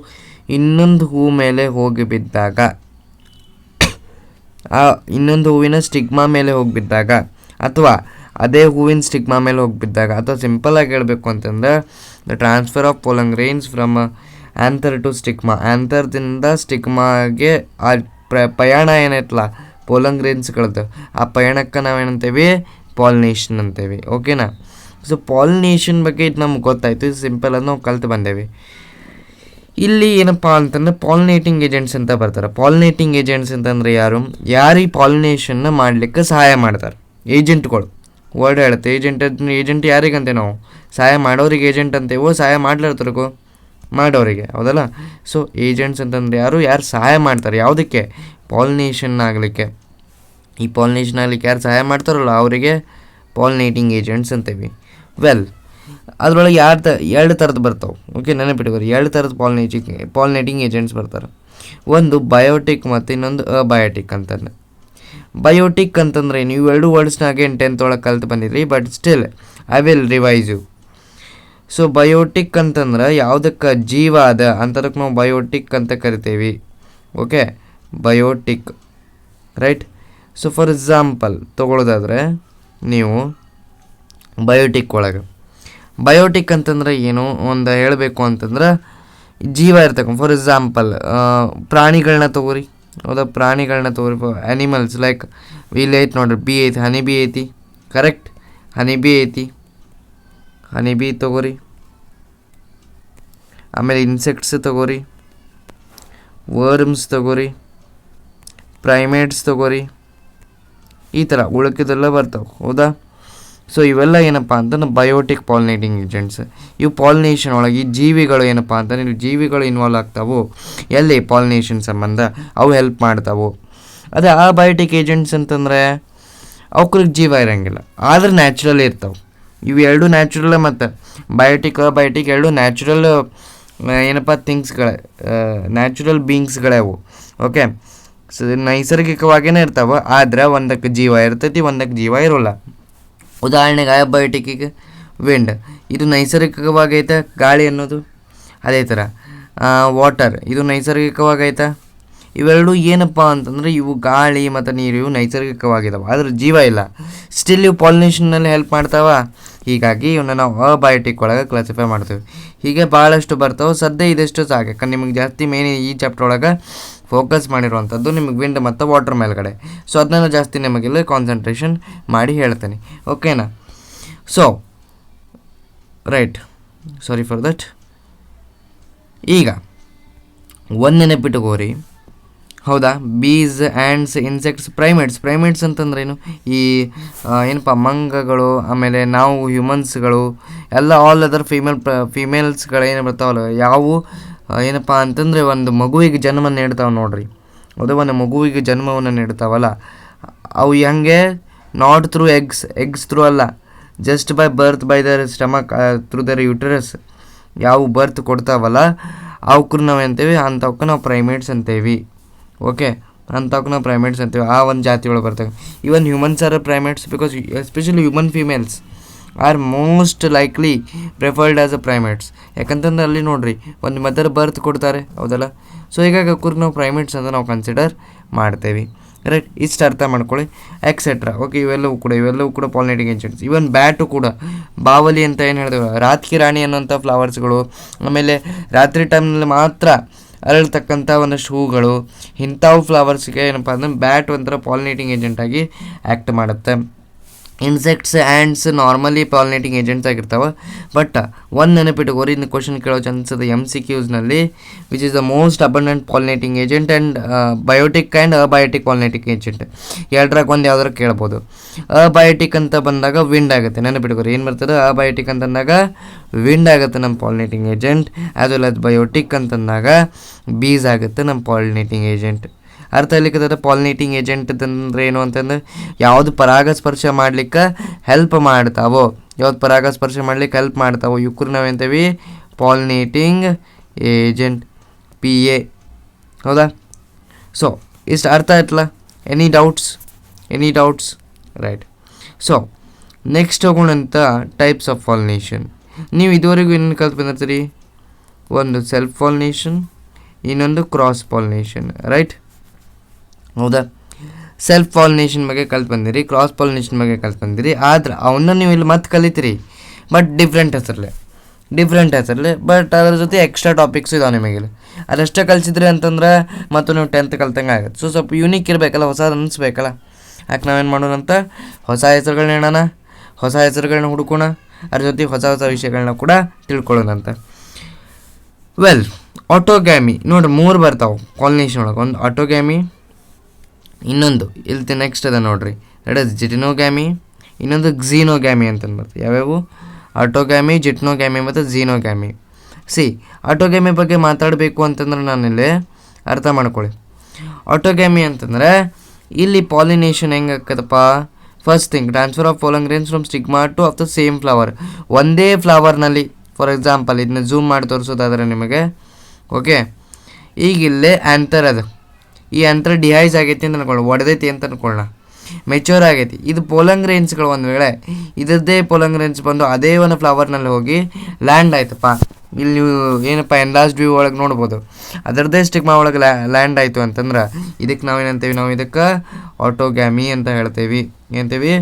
ಇನ್ನೊಂದು ಹೂ ಮೇಲೆ ಹೋಗಿ ಬಿದ್ದಾಗ, ಆ ಇನ್ನೊಂದು ಹೂವಿನ ಸ್ಟಿಗ್ಮಾ ಮೇಲೆ ಹೋಗಿಬಿದ್ದಾಗ, ಅಥವಾ ಅದೇ ಹೂವಿನ ಸ್ಟಿಗ್ಮಾ ಮೇಲೆ ಹೋಗಿಬಿದ್ದಾಗ, ಅಥವಾ ಸಿಂಪಲಾಗಿ ಹೇಳಬೇಕು ಅಂತಂದ್ರೆ the transfer of pollen grains from anther to stigma. ಆ್ಯಂಥರ್ದಿಂದ ಸ್ಟಿಗ್ಮಾಗೆ ಆ ಪಯಣ ಏನೈತಲ್ಲ ಪೋಲನ್ ಗ್ರೇನ್ಸ್ಗಳದ್ದು, ಆ ಪಯಣಕ್ಕೆ ನಾವೇನಂತೇವಿ? ಪಾಲಿನೇಷನ್ ಅಂತೇವಿ. ಓಕೆನಾ? ಸೊ ಪಾಲಿನೇಷನ್ ಬಗ್ಗೆ ಇದು ನಮ್ಗೆ ಗೊತ್ತಾಯಿತು, ಇದು ಸಿಂಪಲ್ ಅದು ನಾವು ಕಲ್ತು ಬಂದೇವಿ. ಇಲ್ಲಿ ಏನಪ್ಪ ಅಂತಂದರೆ ಪಾಲಿನೇಟಿಂಗ್ ಏಜೆಂಟ್ಸ್ ಅಂತ ಬರ್ತಾರೆ. ಪಾಲಿನೇಟಿಂಗ್ ಏಜೆಂಟ್ಸ್ ಅಂತಂದರೆ ಯಾರು ಈ ಪಾಲಿನೇಷನ್ನ ಮಾಡಲಿಕ್ಕೆ ಸಹಾಯ ಮಾಡ್ತಾರೆ? ಏಜೆಂಟ್ಗಳು. ವರ್ಡ್ ಹೇಳುತ್ತೆ ಏಜೆಂಟ್ ಯಾರಿಗಂತೆ ನಾವು ಸಹಾಯ ಮಾಡೋರಿಗೆ ಏಜೆಂಟ್ ಅಂತೇವೋ, ಸಹಾಯ ಮಾಡ್ಲಿರ್ತಾರಿಗೋ ಮಾಡೋರಿಗೆ, ಹೌದಲ್ಲ? ಸೊ ಏಜೆಂಟ್ಸ್ ಅಂತಂದರೆ ಯಾರು ಸಹಾಯ ಮಾಡ್ತಾರೆ ಯಾವುದಕ್ಕೆ? ಪಾಲಿನೇಷನ್ ಆಗಲಿಕ್ಕೆ. ಈ ಪಾಲಿನೇಷನ್ ಆಗಲಿಕ್ಕೆ ಯಾರು ಸಹಾಯ ಮಾಡ್ತಾರಲ್ಲ ಅವರಿಗೆ ಪಾಲಿನೇಟಿಂಗ್ ಏಜೆಂಟ್ಸ್ ಅಂತೇವಿ. ವೆಲ್, ಅದರೊಳಗೆ ಎರಡು ಥರದ್ದು ಬರ್ತಾವೆ. ಓಕೆ, ನೆನಪಿಟ್ಕೋರಿ, ಎರಡು ಥರದ ಪಾಲಿನೇಟಿಂಗ್ ಏಜೆಂಟ್ಸ್ ಬರ್ತಾರೆ. ಒಂದು ಬಯೋಟಿಕ್ ಮತ್ತು ಇನ್ನೊಂದು ಅಬಯೋಟಿಕ್ ಅಂತಂದು. ಬಯೋಟಿಕ್ ಅಂತಂದ್ರೆ ನೀವು ಎರಡು ವರ್ಡ್ಸ್ನಾಗೆ 10th ಒಳಗೆ ಕಲ್ತು ಬಂದಿದ್ರಿ, but still I will revise you. So biotic ಅಂತಂದ್ರೆ ಯಾವುದಕ್ಕೆ ಜೀವ ಅದ ಅಂತದಕ್ಕೆ ನಾವು ಬಯೋಟಿಕ್ ಅಂತ ಕರಿತೇವೆ. Okay, biotic, right. So for example ತೊಗೊಳೋದಾದ್ರೆ ನೀವು ಬಯೋಟಿಕ್ ಅಂತಂದ್ರೆ ಏನು ಒಂದು ಹೇಳಬೇಕು ಅಂತಂದ್ರೆ ಜೀವ ಇರ್ತಕ್ಕ. ಫಾರ್ ಎಕ್ಸಾಂಪಲ್ ಪ್ರಾಣಿಗಳನ್ನ ತೊಗೋರಿ, ಹೌದಾ, ಪ್ರಾಣಿಗಳನ್ನ ತೊಗೋರಿ. ಆ್ಯನಿಮಲ್ಸ್ ಲೈಕ್ ಇಲ್ಲಿ ಐತಿ ನೋಡ್ರಿ, ಬಿ ಐತಿ, ಹನಿ ಬಿ ಐತಿ, ಕರೆಕ್ಟ್, ಹನಿ ಬಿ ಐತಿ, ಹನಿ ಬಿ ತೊಗೋರಿ. ಆಮೇಲೆ ಇನ್ಸೆಕ್ಟ್ಸ್ ತೊಗೋರಿ, ವರ್ಮ್ಸ್ ತೊಗೋರಿ, ಪ್ರೈಮೇಟ್ಸ್ ತೊಗೋರಿ, ಈ ಥರ ಉಳ್ಕಿದೆಲ್ಲ ಬರ್ತಾವೆ, ಹೌದಾ. ಸೊ ಇವೆಲ್ಲ ಏನಪ್ಪ ಅಂತಂದ್ರೆ ಬಯೋಟಿಕ್ ಪಾಲಿನೇಟಿಂಗ್ ಏಜೆಂಟ್ಸ್. ಇವು ಪಾಲಿನೇಷನ್ ಒಳಗೆ ಈ ಜೀವಿಗಳು ಏನಪ್ಪ ಅಂತಂದ್ರೆ ಜೀವಿಗಳು ಇನ್ವಾಲ್ವ್ ಆಗ್ತಾವೆ ಎಲ್ಲಿ ಪಾಲಿನೇಷನ್ ಸಂಬಂಧ, ಅವು ಹೆಲ್ಪ್ ಮಾಡ್ತಾವೆ. ಅದೇ ಆ ಬಯೋಟಿಕ್ ಏಜೆಂಟ್ಸ್ ಅಂತಂದರೆ ಅವ್ರಿಗೆ ಜೀವ ಇರೋಂಗಿಲ್ಲ, ಆದ್ರೆ ನ್ಯಾಚುರಲ್ ಇರ್ತಾವೆ. ಇವು ಎರಡು ನ್ಯಾಚುರಲ್ ಮತ್ತು ಬಯೋಟಿಕ್ ಎರಡು ನ್ಯಾಚುರಲ್ ಏನಪ್ಪ ಥಿಂಗ್ಸ್ಗಳೇ, ನ್ಯಾಚುರಲ್ ಬೀಯಿಂಗ್ಸ್ಗಳೇ ಅವು. ಓಕೆ, ಸೊ ನೈಸರ್ಗಿಕವಾಗಿಯೇ ಇರ್ತಾವೆ, ಆದ್ರೆ ಒಂದಕ್ಕೆ ಜೀವ ಇರ್ತೈತಿ, ಒಂದಕ್ಕೆ ಜೀವ ಇರೋಲ್ಲ. ಉದಾಹರಣೆಗೆ ಅಬಯೋಟಿಕ್ಕಿಗೆ ವಿಂಡ್, ಇದು ನೈಸರ್ಗಿಕವಾಗೈತೆ, ಗಾಳಿ ಅನ್ನೋದು. ಅದೇ ಥರ ವಾಟರ್, ಇದು ನೈಸರ್ಗಿಕವಾಗೈತೆ. ಇವೆರಡು ಏನಪ್ಪ ಅಂತಂದರೆ ಇವು ಗಾಳಿ ಮತ್ತು ನೀರು ಇವು ನೈಸರ್ಗಿಕವಾಗಿದ್ದಾವೆ, ಆದರೆ ಜೀವ ಇಲ್ಲ. ಸ್ಟಿಲ್ ಇವು ಪಾಲಿನೇಷನ್ನಲ್ಲಿ ಹೆಲ್ಪ್ ಮಾಡ್ತಾವ. ಹೀಗಾಗಿ ಇವನ್ನ ನಾವು ಅಬಯೋಟಿಕ್ ಒಳಗೆ ಕ್ಲಾಸಿಫೈ ಮಾಡ್ತೀವಿ. ಹೀಗೆ ಭಾಳಷ್ಟು ಬರ್ತಾವೆ. ಸದ್ಯ ಇದೆಷ್ಟು ಸಾಕು, ಯಾಕಂದ್ರೆ ನಿಮಗೆ ಜಾಸ್ತಿ ಮೇನ್ ಈ ಚಾಪ್ಟರ್ ಒಳಗೆ ಫೋಕಸ್ ಮಾಡಿರುವಂಥದ್ದು ನಿಮಗೆ ವಿಂಡ್ ಮತ್ತು ವಾಟರ್ ಮೇಲ್ಗಡೆ. ಸೊ ಅದನ್ನ ಜಾಸ್ತಿ ನಿಮಗೆಲ್ಲ ಕಾನ್ಸಂಟ್ರೇಷನ್ ಮಾಡಿ ಹೇಳ್ತೇನೆ, ಓಕೆನಾ. So right, sorry for that. ಈಗ ಒಂದು ನೆನಪಿಟ್ಟುಕೋರಿ, ಹೌದಾ, ಬೀಸ್, ಆ್ಯಂಡ್ಸ್, ಇನ್ಸೆಕ್ಟ್ಸ್, ಪ್ರೈಮೇಟ್ಸ್ ಅಂತಂದ್ರೇನು, ಈ ಏನಪ್ಪ ಮಂಗಗಳು, ಆಮೇಲೆ ನಾವು ಹ್ಯೂಮನ್ಸ್ಗಳು ಎಲ್ಲ ಆಲ್ ಅದರ್ ಫೀಮೇಲ್ಸ್ಗಳು ಏನು ಬರ್ತಾವಲ್ಲ, ಯಾವುವು ಏನಪ್ಪ ಅಂತಂದರೆ ಒಂದು ಮಗುವಿಗೆ ಜನ್ಮ ನೀಡ್ತಾವೆ ನೋಡ್ರಿ, ಅದು ಒಂದು ಮಗುವಿಗೆ ಜನ್ಮವನ್ನು ನೀಡ್ತಾವಲ್ಲ, ಅವು ಹೆಂಗೆ ನಾಟ್ ಥ್ರೂ ಎಗ್ಸ್ ಥ್ರೂ ಅಲ್ಲ, just by birth by their stomach through their uterus ಯಾವ ಬರ್ತ್ ಕೊಡ್ತಾವಲ್ಲ ಅವಕ್ಕೂ ನಾವು ಅಂತೇವಿ, ಅಂಥವಕ್ಕೆ ನಾವು ಪ್ರೈಮೇಟ್ಸ್ ಅಂತೇವಿ. ಓಕೆ, ಅಂಥವಕ್ಕೆ ನಾವು ಪ್ರೈಮೇಟ್ಸ್ ಅಂತೇವಿ. ಆ ಒಂದು ಜಾತಿ ಒಳಗೆ ಬರ್ತವೆ. Even humans are primates because especially human females are most likely preferred as a primates. ಯಾಕಂತಂದ್ರೆ ಅಲ್ಲಿ ನೋಡ್ರಿ ಒಂದು ಮದರ್ ಬರ್ತ್ ಕೊಡ್ತಾರೆ, ಹೌದಲ್ಲ. ಸೊ ಹೀಗಾಗಿ ಅವ್ರಿಗೆ ನಾವು ಪ್ರೈಮೇಟ್ಸ್ ಅಂತ ನಾವು ಕನ್ಸಿಡರ್ ಮಾಡ್ತೇವೆ, ರೈಟ್. ಇಷ್ಟು ಅರ್ಥ ಮಾಡ್ಕೊಳ್ಳಿ, ಎಕ್ಸೆಟ್ರಾ. ಓಕೆ, ಇವೆಲ್ಲವೂ ಕೂಡ ಪಾಲಿನೇಟಿಂಗ್ ಏಜೆಂಟ್ಸ್. ಇವನ್ ಬ್ಯಾಟು ಕೂಡ, ಬಾವಲಿ ಅಂತ ಏನು ಹೇಳಿದೆವು, ರಾತ್ರಿ ರಾಣಿ ಅನ್ನೋಂಥ ಫ್ಲವರ್ಸ್ಗಳು, ಆಮೇಲೆ ರಾತ್ರಿ ಟೈಮ್ನಲ್ಲಿ ಮಾತ್ರ ಅರಳ್ತಕ್ಕಂಥ ಒಂದಷ್ಟು ಹೂಗಳು, ಇಂಥವು ಫ್ಲವರ್ಸ್ಗೆ ಏನಪ್ಪ ಅಂದ್ರೆ ಬ್ಯಾಟ್ ಒಂಥರ ಪಾಲಿನೇಟಿಂಗ್ ಏಜೆಂಟಾಗಿ ಆ್ಯಕ್ಟ್ ಮಾಡುತ್ತೆ. Insects, ants normally pollinating agents ಆಗಿರ್ತಾವೆ. ಬಟ್ ಒಂದು ನೆನಪಿಟ್ಟುಕೋರಿ, ಇನ್ನು ಕ್ವಶನ್ ಕೇಳೋ ಚಾನ್ಸ್ ಇದೆ MCQsನಲ್ಲಿ, which is the most abundant pollinating agent and biotic and abiotic pollinating agent. ಎರಡರಾಗ ಒಂದು ಯಾವ್ದಾರು ಕೇಳ್ಬೋದು. ಅಬಯೋಟಿಕ್ ಅಂತ ಬಂದಾಗ ವಿಂಡ್ ಆಗುತ್ತೆ, ನೆನಪಿಟ್ಕೋರಿ ಏನು ಬರ್ತದೆ, ಅಬಯೋಟಿಕ್ ಅಂತಂದಾಗ ವಿಂಡ್ ಆಗುತ್ತೆ ನಮ್ಮ pollinating agent, as well as biotic ಅಂತಂದಾಗ ಬೀಸ್ ಆಗುತ್ತೆ ನಮ್ಮ ಪಾಲಿನೇಟಿಂಗ್ ಏಜೆಂಟ್. ಅರ್ಥ ಇಲ್ಲಿಕ್ಕದ ಪಾಲಿನೇಟಿಂಗ್ ಏಜೆಂಟ್ ಅಂತಂದ್ರೆ ಏನು ಅಂತಂದ್ರೆ ಯಾವುದು ಪರಾಗಸ್ಪರ್ಶ ಮಾಡ್ಲಿಕ್ಕೆ ಹೆಲ್ಪ್ ಮಾಡ್ತಾವೋ, ಇವ್ರು ನಾವೇಂತೀವಿ ಪಾಲಿನೇಟಿಂಗ್ ಏಜೆಂಟ್, PA, ಹೌದಾ. ಸೊ ಇಷ್ಟು ಅರ್ಥ ಆಯ್ತಲ್ಲ. Any doubts right. So next ಹೋಗೋಣಂತ ಟೈಪ್ಸ್ ಆಫ್ ಪಾಲಿನೇಷನ್. ನೀವು ಇದುವರೆಗೂ ಏನು ಕಲ್ತು ಬಂದಿರ್ತೀರಿ, ಒಂದು ಸೆಲ್ಫ್ ಪಾಲಿನೇಷನ್, ಇನ್ನೊಂದು ಕ್ರಾಸ್ ಪಾಲಿನೇಷನ್, ರೈಟ್, ಹೌದಾ. ಸೆಲ್ಫ್ ಪಾಲಿನೇಷನ್ ಬಗ್ಗೆ ಕಲ್ತು ಬಂದಿರಿ, ಕ್ರಾಸ್ ಪಾಲಿನೇಷನ್ ಬಗ್ಗೆ ಕಲ್ತು ಬಂದಿರಿ. ಆದ್ರೆ ಅವನ್ನ ನೀವು ಇಲ್ಲಿ ಮತ್ತೆ ಕಲಿತೀರಿ, ಬಟ್ ಡಿಫ್ರೆಂಟ್ ಹೆಸರಲ್ಲೇ, ಬಟ್ ಅದ್ರ ಜೊತೆ ಎಕ್ಸ್ಟ್ರಾ ಟಾಪಿಕ್ಸ್ ಇದಾವೆ ನಿಮಗೆ. ಅದಷ್ಟೇ ಕಲಿಸಿದ್ರಿ ಅಂತಂದ್ರೆ ಮತ್ತು ನೀವು 10th ಕಲ್ತಂಗೆ ಆಗುತ್ತೆ. ಸೊ ಸ್ವಲ್ಪ ಯೂನಿಕ್ ಇರಬೇಕಲ್ಲ, ಹೊಸ ಅನ್ನಿಸ್ಬೇಕಲ್ಲ. ಯಾಕೆ ನಾವೇನು ಮಾಡೋಣಂತ, ಹೊಸ ಹೆಸರುಗಳನ್ನ ಹುಡುಕೋಣ, ಅದ್ರ ಜೊತೆ ಹೊಸ ವಿಷಯಗಳನ್ನ ಕೂಡ ತಿಳ್ಕೊಳ್ಳೋಣಂತ. ವೆಲ್, ಆಟೋಗ್ಯಾಮಿ ನೋಡ್ರಿ, 3 ಬರ್ತಾವೆ ಪಾಲಿನೇಷನ್ ಒಳಗೆ. ಒಂದು ಆಟೋಗ್ಯಾಮಿ, ಇನ್ನೊಂದು ಇಲ್ಲಿ ನೆಕ್ಸ್ಟ್ ಅದ ನೋಡ್ರಿ, ದಟ್ ಇಸ್ ಜಿಟಿನೋಗ್ಯಾಮಿ, ಇನ್ನೊಂದು ಝೀನೋಗ್ಯಾಮಿ ಅಂತಂದು ಬರ್ತದೆ. ಯಾವ್ಯಾವು, ಆಟೋಗ್ಯಾಮಿ, ಜಿಟ್ನೋಗ್ಯಾಮಿ ಮತ್ತು ಝೀನೋಗ್ಯಾಮಿ. ಆಟೋಗ್ಯಾಮಿ ಬಗ್ಗೆ ಮಾತಾಡಬೇಕು ಅಂತಂದ್ರೆ ನಾನಿಲ್ಲಿ ಅರ್ಥ ಮಾಡ್ಕೊಳ್ಳಿ. ಆಟೋಗ್ಯಾಮಿ ಅಂತಂದರೆ ಇಲ್ಲಿ ಪಾಲಿನೇಷನ್ ಹೆಂಗೆ ಆಕತ್ತಪ್ಪ, first thing transfer of pollen grains from stigma to of the same flower. ಒಂದೇ ಫ್ಲವರ್ನಲ್ಲಿ ಫಾರ್ ಎಕ್ಸಾಂಪಲ್ ಇದನ್ನ ಝೂಮ್ ಮಾಡಿ ತೋರಿಸೋದಾದರೆ ನಿಮಗೆ ಓಕೆ, ಈಗ ಇಲ್ಲೇ ಆ್ಯಂಥರ್ ಅದು, ಈ ಆ್ಯಂಥರ್ ಡಿಹೈಸ್ ಆಗೈತಿ ಅಂತ ಅನ್ಕೊಳ್ಳ, ಒಡೆದೈತಿ ಅಂತ ಅನ್ಕೊಳ್ಳೋಣ, ಮೆಚ್ಯೂರ್ ಆಗೈತಿ. ಇದು ಪೋಲನ್ ಗ್ರೇನ್ಸ್ಗಳು ಒಂದು ವೇಳೆ ಇದರದ್ದೇ ಪೋಲನ್ ಗ್ರೇನ್ಸ್ ಬಂದು ಅದೇ ಒಂದು ಫ್ಲವರ್ನಲ್ಲಿ ಹೋಗಿ ಲ್ಯಾಂಡ್ ಆಯ್ತಪ್ಪ, ಇಲ್ಲಿ ನೀವು ಏನಪ್ಪ ಎನ್ಲಾರ್ಜ್ಡ್ ವ್ಯೂ ಒಳಗೆ ನೋಡ್ಬೋದು, ಅದರದ್ದೇ ಸ್ಟಿಗ್ಮಾ ಒಳಗೆ ಲ್ಯಾಂಡ್ ಆಯಿತು ಅಂತಂದ್ರೆ ಇದಕ್ಕೆ ನಾವೇನಂತೀವಿ, ನಾವು ಇದಕ್ಕೆ ಆಟೋಗ್ಯಾಮಿ ಅಂತ ಹೇಳ್ತೇವೆ. ಏನಂತೀವಿ?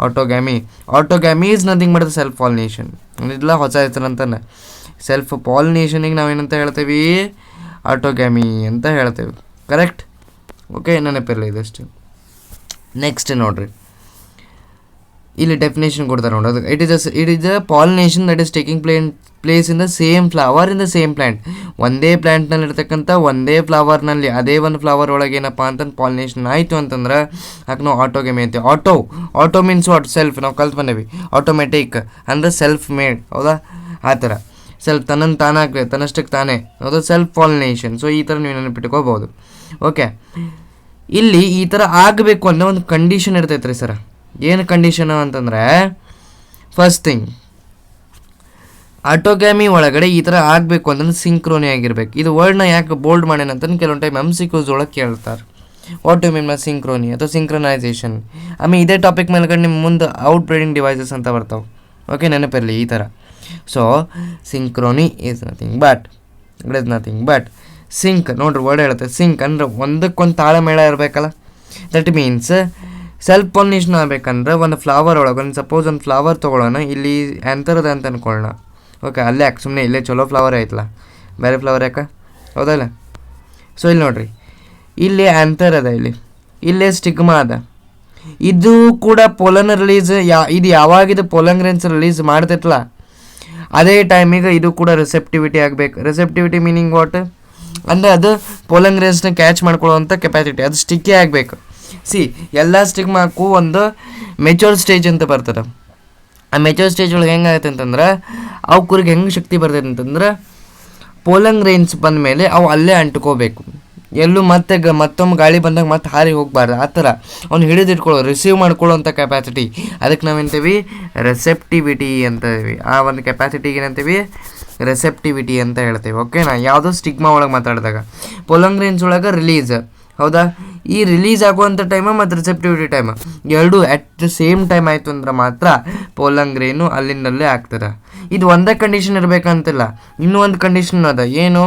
Autogamy. Autogamy is nothing but the self pollination. ಇಲ್ಲ ಹೊಸ ಹೆಸರು ಅಂತಾನೆ, ಸೆಲ್ಫ್ ಪಾಲಿನೇಷನಿಗೆ ನಾವೇನಂತ ಹೇಳ್ತೇವೆ? ಆಟೋಗ್ಯಾಮಿ ಅಂತ ಹೇಳ್ತೇವೆ. ಕರೆಕ್ಟ್? ಓಕೆ, ನೆನಪಿರಲಿ ಇದಷ್ಟು. ನೆಕ್ಸ್ಟ್ ನೋಡ್ರಿ, ಇಲ್ಲಿ ಡೆಫಿನೇಷನ್ ಕೊಡ್ತಾರೆ ನೋಡೋದು. It is a pollination that is taking place in the same flower in the same plant. ಒಂದೇ ಪ್ಲ್ಯಾಂಟ್ನಲ್ಲಿ ಇರ್ತಕ್ಕಂಥ ಒಂದೇ ಫ್ಲವರ್ನಲ್ಲಿ ಅದೇ ಒಂದು ಫ್ಲವರ್ ಒಳಗೆ ಏನಪ್ಪ ಅಂತಂದು ಪಾಲಿನೇಷನ್ ಆಯಿತು ಅಂತಂದ್ರೆ ಅದಕ್ಕೆ ನಾವು ಆಟೋಗ್ಯಾಮಿ ಅಂತೀವಿ. Auto means what? ಸೆಲ್ಫ್. ನಾವು ಕಲ್ತು ಬಂದೇವಿ ಆಟೋಮೆಟಿಕ್ ಅಂದರೆ ಸೆಲ್ಫ್ ಮೇಡ್, ಹೌದಾ? ಆ ಥರ ಸೆಲ್ಫ್ ತನ್ನನ್ನು ತಾನಾಗಲಿ, ತನ್ನಷ್ಟಕ್ಕೆ ತಾನೇ, ಹೌದಾ? Self pollination. ಸೊ ಈ ಥರ ನೀವು ನೆನಪಿಟ್ಕೋಬೋದು. ಓಕೆ, ಇಲ್ಲಿ ಈ ಥರ ಆಗಬೇಕು ಅನ್ನೋ ಒಂದು ಕಂಡೀಷನ್ ಇರ್ತೈತೆ ರೀ ಸರ್. ಏನು ಕಂಡೀಷನು ಅಂತಂದರೆ, ಫಸ್ಟ್ ಥಿಂಗ್ ಆಟೋಗ್ಯಾಮಿ ಒಳಗಡೆ ಈ ಥರ ಆಗಬೇಕು ಅಂತಂದ್ರೆ ಸಿಂಕ್ರೋನಿ ಆಗಿರ್ಬೇಕು. ಇದು ವರ್ಡ್ನ ಯಾಕೆ ಬೋಲ್ಡ್ ಮಾಡ್ಯಾನಂತಂದು ಕೆಲವೊಂದು ಟೈಮ್ MCQs ಒಳಗೆ ಕೇಳ್ತಾರೆ. ವಾಟ್ ಯು ಮೀನ್ ಬೈ ಸಿಂಕ್ರೋನಿ ಅಥವಾ ಸಿಂಕ್ರನೈಸೇಷನ್. ಆಮೇಲೆ ಇದೇ ಟಾಪಿಕ್ ಮೇಲ್ಗಡೆ ನಿಮ್ಮ ಮುಂದೆ ಔಟ್ ಬ್ರೀಡಿಂಗ್ ಡಿವೈಸಸ್ ಅಂತ ಬರ್ತಾವೆ. ಓಕೆ, ನೆನಪಿರಲಿ ಈ ಥರ. So synchrony is nothing but sync. ನೋಡ್ರಿ ವರ್ಡ್ ಹೇಳುತ್ತೆ ಸಿಂಕ್ ಅಂದ್ರೆ ಒಂದಕ್ಕೊಂದು ತಾಳಮೇಳ ಇರಬೇಕಲ್ಲ. ದಟ್ ಮೀನ್ಸ್ ಸೆಲ್ಫ್ ಪಾಲಿನೇಷನ್ ಆಗಬೇಕಂದ್ರೆ ಒಂದು ಫ್ಲವರ್ ಒಳಗೆ, ಒಂದು ಸಪೋಸ್ ಒಂದು ಫ್ಲವರ್ ತೊಗೊಳ್ಳೋಣ, ಇಲ್ಲಿ ಆ್ಯಂಥರ್ ಅಂತ ಅಂದ್ಕೊಳ್ಳೋಣ. ಓಕೆ, ಅಲ್ಲೇ ಯಾಕೆ ಸುಮ್ಮನೆ ಇಲ್ಲೇ ಚಲೋ ಫ್ಲವರ್ ಆಯ್ತಲ್ಲ, ಬೇರೆ ಫ್ಲವರ್ ಯಾಕೆ? ಹೌದಲ್ಲ? ಸೊ ಇಲ್ಲಿ ನೋಡ್ರಿ, ಇಲ್ಲಿ ಆ್ಯಂಥರ್ ಅದ, ಇಲ್ಲೇ ಸ್ಟಿಗ್ಮಾ ಅದ. ಇದು ಕೂಡ ಪೋಲನ್ ರಿಲೀಸ್ ಇದು ಯಾವಾಗಿದು ಪೋಲನ್ ಗ್ರೇನ್ಸ್ ರಿಲೀಸ್ ಮಾಡ್ತೈತಲ್ಲ ಅದೇ ಟೈಮಿಗೆ ಇದು ಕೂಡ ರಿಸೆಪ್ಟಿವಿಟಿ ಆಗಬೇಕು. ರಿಸೆಪ್ಟಿವಿಟಿ ಮೀನಿಂಗ್ ವಾಟ್ ಅಂದರೆ ಅದು ಪೋಲನ್ ಗ್ರೇನ್ಸ್ನ ಕ್ಯಾಚ್ ಮಾಡ್ಕೊಳ್ಳೋವಂಥ ಕೆಪಾಸಿಟಿ, ಅದು ಸ್ಟಿಕ್ಕಿ ಆಗಬೇಕು. ಎಲ್ಲ ಸ್ಟಿಗ್ಮಾಕ್ಕೂ ಒಂದು ಮೆಚೂರ್ ಸ್ಟೇಜ್ ಅಂತ ಬರ್ತದೆ. ಆ ಮೆಚೂರ್ ಸ್ಟೇಜ್ ಒಳಗೆ ಹೆಂಗಾಗತ್ತೆ ಅಂತಂದ್ರೆ ಅವಕ್ಕೆ ಹೆಂಗೆ ಶಕ್ತಿ ಬರ್ತೈತೆ ಅಂತಂದ್ರೆ ಪೋಲನ್ ಗ್ರೇನ್ಸ್ ಬಂದ ಮೇಲೆ ಅವು ಅಲ್ಲೇ ಅಂಟ್ಕೋಬೇಕು, ಎಲ್ಲೂ ಮತ್ತೊಮ್ಮೆ ಗಾಳಿ ಬಂದಾಗ ಮತ್ತೆ ಹಾರಿ ಹೋಗಬಾರ್ದು. ಆ ಥರ ಅವ್ನು ಹಿಡಿದಿಟ್ಕೊಳ್ಳೋ, ರಿಸೀವ್ ಮಾಡ್ಕೊಳ್ಳೋವಂಥ ಕೆಪಾಸಿಟಿ, ಅದಕ್ಕೆ ನಾವೇಂತೀವಿ ರೆಸೆಪ್ಟಿವಿಟಿ ಅಂತೀವಿ. ಆ ಒಂದು ಕೆಪಾಸಿಟಿಗೆ ಏನಂತೀವಿ? ರೆಸೆಪ್ಟಿವಿಟಿ ಅಂತ ಹೇಳ್ತೇವೆ. ಓಕೆನಾ? ಯಾವುದೋ ಸ್ಟಿಗ್ಮಾ ಒಳಗೆ ಮಾತಾಡಿದಾಗ ಪೋಲನ್ ಗ್ರೇನ್ಸ್ ಒಳಗೆ ರಿಲೀಸ್, ಹೌದಾ? ಈ ರಿಲೀಸ್ ಆಗುವಂಥ ಟೈಮ ಮತ್ತು ರಿಸೆಪ್ಟಿವಿಟಿ ಟೈಮ್ ಎರಡೂ ಅಟ್ ದ ಸೇಮ್ ಟೈಮ್ ಆಯಿತು ಅಂದ್ರೆ ಮಾತ್ರ ಪೋಲನ್ ಗ್ರೇನು ಅಲ್ಲಿಂದಲ್ಲೇ ಆಗ್ತದೆ. ಇದು ಒಂದೇ ಕಂಡೀಷನ್ ಇರಬೇಕಂತಿಲ್ಲ, ಇನ್ನೂ ಒಂದು ಕಂಡೀಷನ್ ಅದ. ಏನು?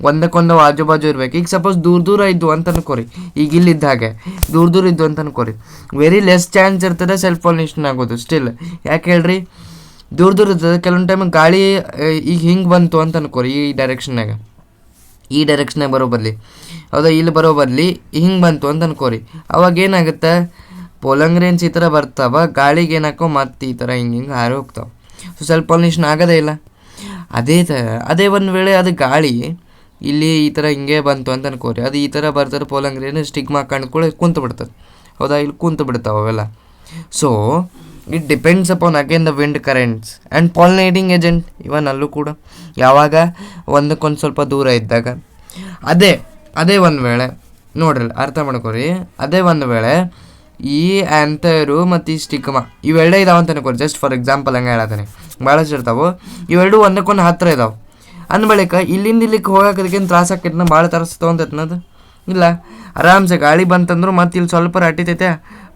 ಒಂದಕ್ಕೊಂದು ಆಜು ಬಾಜು ಇರಬೇಕು. ಈಗ ಸಪೋಸ್ ದೂರ ಇದ್ದು ಅಂತ ಅನ್ಕೋರಿ, ಈಗ ಇಲ್ಲಿದ್ದ ಹಾಗೆ ದೂರ ಇದ್ದು ಅಂತ ಅನ್ಕೋರಿ, ವೆರಿ ಲೆಸ್ ಚಾನ್ಸ್ ಇರ್ತದೆ ಸೆಲ್ಫ್ ಪಾಲಿನೇಷನ್ ಆಗೋದು. ಸ್ಟಿಲ್ ಯಾಕೆ ಹೇಳ್ರಿ? ದೂರ ಇರ್ತದೆ. ಕೆಲವೊಂದು ಟೈಮ್ ಗಾಳಿ ಈಗ ಹಿಂಗೆ ಬಂತು ಅಂತ ಅನ್ಕೋರಿ, ಈ ಡೈರೆಕ್ಷನ್ನಾಗ ಬರೋ ಬರಲಿ, ಹೌದಾ? ಇಲ್ಲಿ ಬರೋ ಬರಲಿ ಹಿಂಗೆ ಬಂತು ಅಂತ ಅನ್ಕೋರಿ, ಅವಾಗ ಏನಾಗುತ್ತೆ? ಪೋಲನ್ ಗ್ರೇನ್ಸ್ ಈ ಥರ ಬರ್ತಾವ, ಗಾಳಿಗೆ ಏನಾಕೋ ಮತ್ತೆ ಈ ಥರ ಹಿಂಗೆ ಹಾರಿ ಹೋಗ್ತಾವೆ. ಸೊ ಸೆಲ್ಫ್ ಪಾಲಿನೇಷನ್ ಆಗೋದೇ ಇಲ್ಲ. ಅದೇ ಒಂದು ವೇಳೆ ಅದು ಗಾಳಿ ಇಲ್ಲಿ ಈ ಥರ ಹಿಂಗೆ ಬಂತು ಅಂತ ಅನ್ಕೋರಿ, ಅದು ಈ ಥರ ಬರ್ತಾರೆ ಪೋಲನ್ ಗ್ರೇನ್ ಸ್ಟಿಗ್ಮಾ ಕಂಡ್ಕೊಳ್ಳಿ ಕುಂತು ಬಿಡ್ತದೆ, ಹೌದಾ? ಇಲ್ಲಿ ಕುಂತು ಬಿಡ್ತಾವೆ ಅವೆಲ್ಲ. So it depends upon again the wind currents and pollinating agent. Even ಅಲ್ಲೂ ಕೂಡ ಯಾವಾಗ ಒಂದಕ್ಕೊಂದು ಸ್ವಲ್ಪ ದೂರ ಇದ್ದಾಗ, ಅದೇ ಒಂದು ವೇಳೆ ನೋಡ್ರಿ, ಅರ್ಥ ಮಾಡ್ಕೊರಿ, ಅದೇ ಒಂದು ವೇಳೆ ಈ ಆ್ಯಂಥರು ಮತ್ತು ಈ ಸ್ಟಿಗ್ಮಾ ಇವೆರಡೇ ಇದಾವೆ ಅಂತ ಅನ್ಕೋರಿ. ಜಸ್ಟ್ ಫಾರ್ ಎಕ್ಸಾಂಪಲ್ ಹಂಗೆ ಹೇಳತ್ತೀನಿ, ಭಾಳಷ್ಟು ಇರ್ತಾವೆ. ಇವೆರಡು ಒಂದಕ್ಕೊಂದು ಹತ್ತಿರ ಇದಾವೆ ಅಂದ ಬಳಿಕ ಇಲ್ಲಿಂದ ಇಲ್ಲಿಗೆ ಹೋಗೋದಕ್ಕೇನು ತ್ರಾಸ ಆಕೈತೆ? ಭಾಳ ತ್ರಾಸ ತೊಗೊಂತೈತನದು ಇಲ್ಲ. ಆರಾಮ್ಸೆ ಗಾಳಿ ಬಂತಂದ್ರು ಮತ್ತು ಇಲ್ಲಿ ಸ್ವಲ್ಪ ಅಟ್ಟಿತೈತೆ,